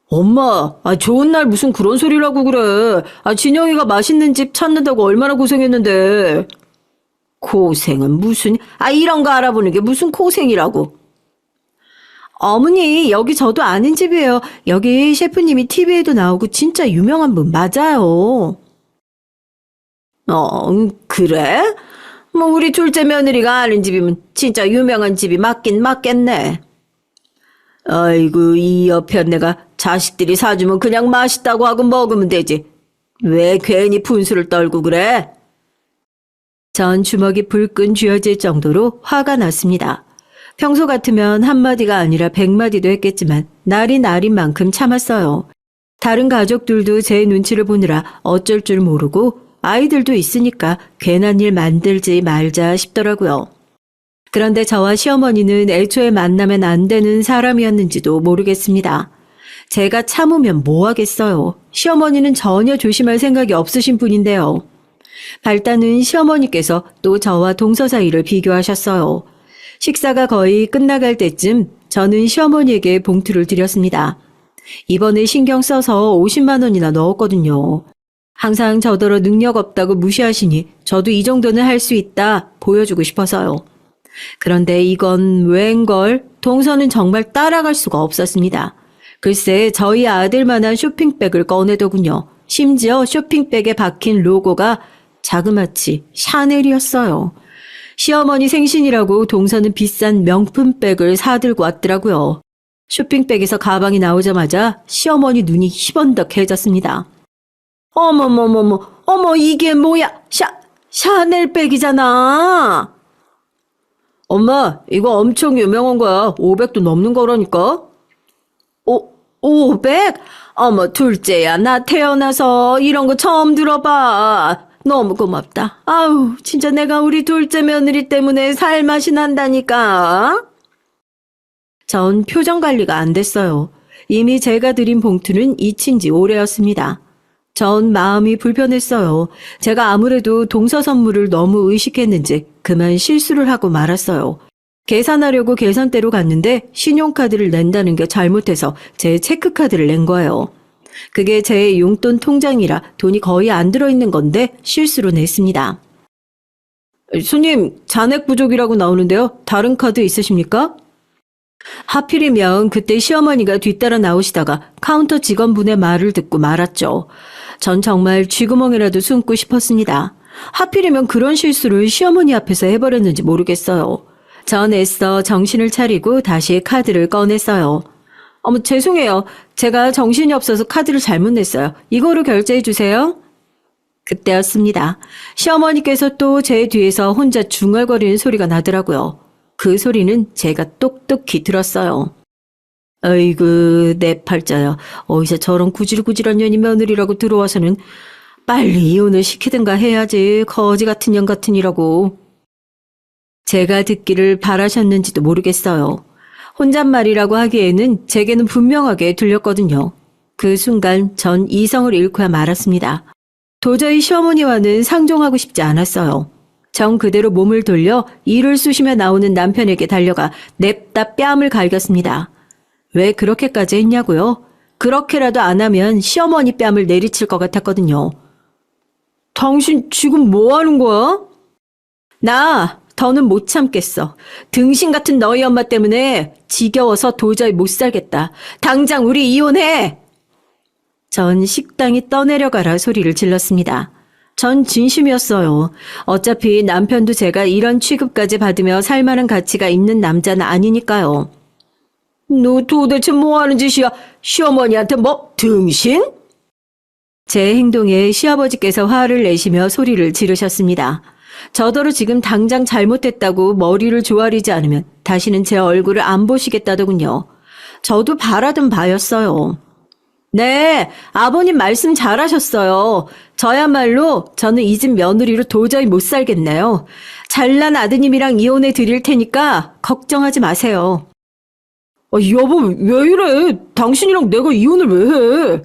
엄마, 좋은 날 무슨 그런 소리라고 그래. 진영이가 맛있는 집 찾는다고 얼마나 고생했는데. 고생은 무슨, 이런 거 알아보는 게 무슨 고생이라고. 어머니, 여기 저도 아는 집이에요. 여기 셰프님이 TV에도 나오고 진짜 유명한 분 맞아요. 그래? 뭐 우리 둘째 며느리가 아는 집이면 진짜 유명한 집이 맞긴 맞겠네. 아이고, 이 옆에 내가 자식들이 사주면 그냥 맛있다고 하고 먹으면 되지. 왜 괜히 분수를 떨고 그래? 전 주먹이 불끈 쥐어질 정도로 화가 났습니다. 평소 같으면 한마디가 아니라 100마디도 했겠지만 날이 날인 만큼 참았어요. 다른 가족들도 제 눈치를 보느라 어쩔 줄 모르고 아이들도 있으니까 괜한 일 만들지 말자 싶더라고요. 그런데 저와 시어머니는 애초에 만나면 안 되는 사람이었는지도 모르겠습니다. 제가 참으면 뭐 하겠어요. 시어머니는 전혀 조심할 생각이 없으신 분인데요. 발단은 시어머니께서 또 저와 동서 사이를 비교하셨어요. 식사가 거의 끝나갈 때쯤 저는 시어머니에게 봉투를 드렸습니다. 이번에 신경 써서 50만 원이나 넣었거든요. 항상 저더러 능력 없다고 무시하시니 저도 이 정도는 할 수 있다 보여주고 싶어서요. 그런데 이건 웬걸 동서는 정말 따라갈 수가 없었습니다. 글쎄 저희 아들만한 쇼핑백을 꺼내더군요. 심지어 쇼핑백에 박힌 로고가 자그마치 샤넬이었어요. 시어머니 생신이라고 동서는 비싼 명품백을 사들고 왔더라고요. 쇼핑백에서 가방이 나오자마자 시어머니 눈이 희번덕해졌습니다. 어머, 이게 뭐야? 샤넬백이잖아. 엄마, 이거 엄청 유명한 거야. 500도 넘는 거라니까. 500? 어머, 둘째야. 나 태어나서 이런 거 처음 들어봐. 너무 고맙다. 아우, 진짜 내가 우리 둘째 며느리 때문에 살맛이 난다니까. 전 표정 관리가 안 됐어요. 이미 제가 드린 봉투는 잊힌 지 오래였습니다. 전 마음이 불편했어요. 제가 아무래도 동서 선물을 너무 의식했는지 그만 실수를 하고 말았어요. 계산하려고 계산대로 갔는데 신용카드를 낸다는 게 잘못해서 제 체크카드를 낸 거예요. 그게 제 용돈 통장이라 돈이 거의 안 들어있는 건데 실수로 냈습니다. 손님, 잔액 부족이라고 나오는데요. 다른 카드 있으십니까? 하필이면 그때 시어머니가 뒤따라 나오시다가 카운터 직원분의 말을 듣고 말았죠. 전 정말 쥐구멍이라도 숨고 싶었습니다. 하필이면 그런 실수를 시어머니 앞에서 해버렸는지 모르겠어요. 전 애써 정신을 차리고 다시 카드를 꺼냈어요. 어머, 죄송해요. 제가 정신이 없어서 카드를 잘못 냈어요. 이거로 결제해 주세요. 그때였습니다. 시어머니께서 또 제 뒤에서 혼자 중얼거리는 소리가 나더라고요. 그 소리는 제가 똑똑히 들었어요. 아이고, 내 팔자야. 어디서 저런 구질구질한 년이 며느리라고 들어와서는 빨리 이혼을 시키든가 해야지. 거지 같은 년 같으니라고. 제가 듣기를 바라셨는지도 모르겠어요. 혼잣말이라고 하기에는 제게는 분명하게 들렸거든요. 그 순간 전 이성을 잃고야 말았습니다. 도저히 시어머니와는 상종하고 싶지 않았어요. 정 그대로 몸을 돌려 이를 쑤시며 나오는 남편에게 달려가 냅다 뺨을 갈겼습니다. 왜 그렇게까지 했냐고요? 그렇게라도 안 하면 시어머니 뺨을 내리칠 것 같았거든요. 당신 지금 뭐 하는 거야? 나 더는 못 참겠어. 등신 같은 너희 엄마 때문에 지겨워서 도저히 못 살겠다. 당장 우리 이혼해! 전 식당이 떠내려가라 소리를 질렀습니다. 전 진심이었어요. 어차피 남편도 제가 이런 취급까지 받으며 살만한 가치가 있는 남자는 아니니까요. 너 도대체 뭐 하는 짓이야? 시어머니한테 뭐 등신? 제 행동에 시아버지께서 화를 내시며 소리를 지르셨습니다. 저더러 지금 당장 잘못했다고 머리를 조아리지 않으면 다시는 제 얼굴을 안 보시겠다더군요. 저도 바라던 바였어요. 네, 아버님 말씀 잘하셨어요. 저야말로 저는 이 집 며느리로 도저히 못 살겠네요. 잘난 아드님이랑 이혼해 드릴 테니까 걱정하지 마세요. 여보, 왜 이래? 당신이랑 내가 이혼을 왜 해?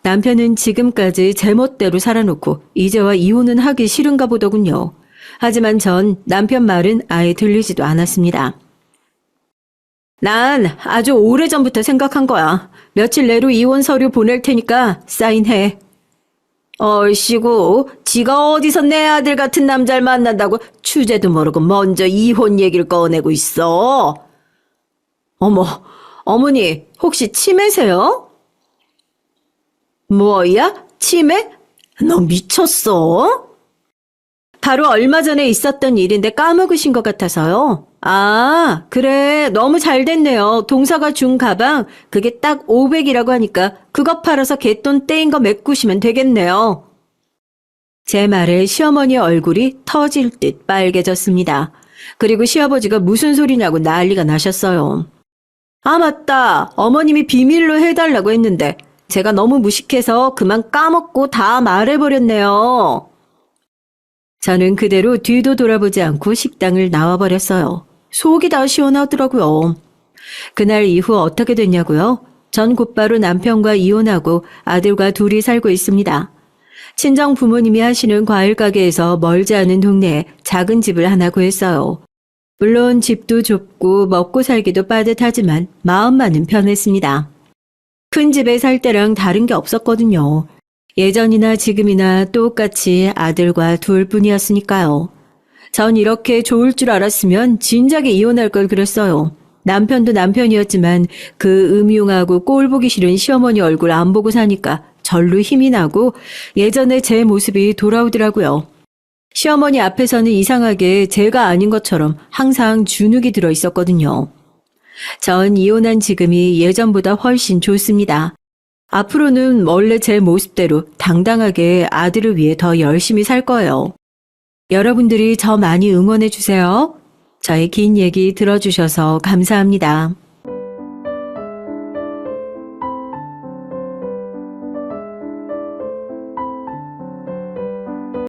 남편은 지금까지 제멋대로 살아놓고 이제와 이혼은 하기 싫은가 보더군요. 하지만 전 남편 말은 아예 들리지도 않았습니다. 난 아주 오래전부터 생각한 거야. 며칠 내로 이혼 서류 보낼 테니까 사인해. 얼씨구, 지가 어디서 내 아들 같은 남자를 만난다고 주제도 모르고 먼저 이혼 얘기를 꺼내고 있어. 어머, 어머니 혹시 치매세요? 뭐야? 치매? 너 미쳤어? 바로 얼마 전에 있었던 일인데 까먹으신 것 같아서요. 아, 그래. 너무 잘 됐네요. 동서가 준 가방, 그게 딱 500이라고 하니까 그거 팔아서 갯돈 떼인 거 메꾸시면 되겠네요. 제 말에 시어머니의 얼굴이 터질 듯 빨개졌습니다. 그리고 시아버지가 무슨 소리냐고 난리가 나셨어요. 아, 맞다. 어머님이 비밀로 해달라고 했는데 제가 너무 무식해서 그만 까먹고 다 말해버렸네요. 저는 그대로 뒤도 돌아보지 않고 식당을 나와버렸어요. 속이 다 시원하더라고요. 그날 이후 어떻게 됐냐고요? 전 곧바로 남편과 이혼하고 아들과 둘이 살고 있습니다. 친정 부모님이 하시는 과일 가게에서 멀지 않은 동네에 작은 집을 하나 구했어요. 물론 집도 좁고 먹고 살기도 빠듯하지만 마음만은 편했습니다. 큰 집에 살 때랑 다른 게 없었거든요. 예전이나 지금이나 똑같이 아들과 둘 뿐이었으니까요. 전 이렇게 좋을 줄 알았으면 진작에 이혼할 걸 그랬어요. 남편도 남편이었지만 그 음흉하고 꼴 보기 싫은 시어머니 얼굴 안 보고 사니까 절로 힘이 나고 예전에 제 모습이 돌아오더라고요. 시어머니 앞에서는 이상하게 제가 아닌 것처럼 항상 주눅이 들어 있었거든요. 전 이혼한 지금이 예전보다 훨씬 좋습니다. 앞으로는 원래 제 모습대로 당당하게 아들을 위해 더 열심히 살 거예요. 여러분들이 저 많이 응원해 주세요. 저의 긴 얘기 들어주셔서 감사합니다.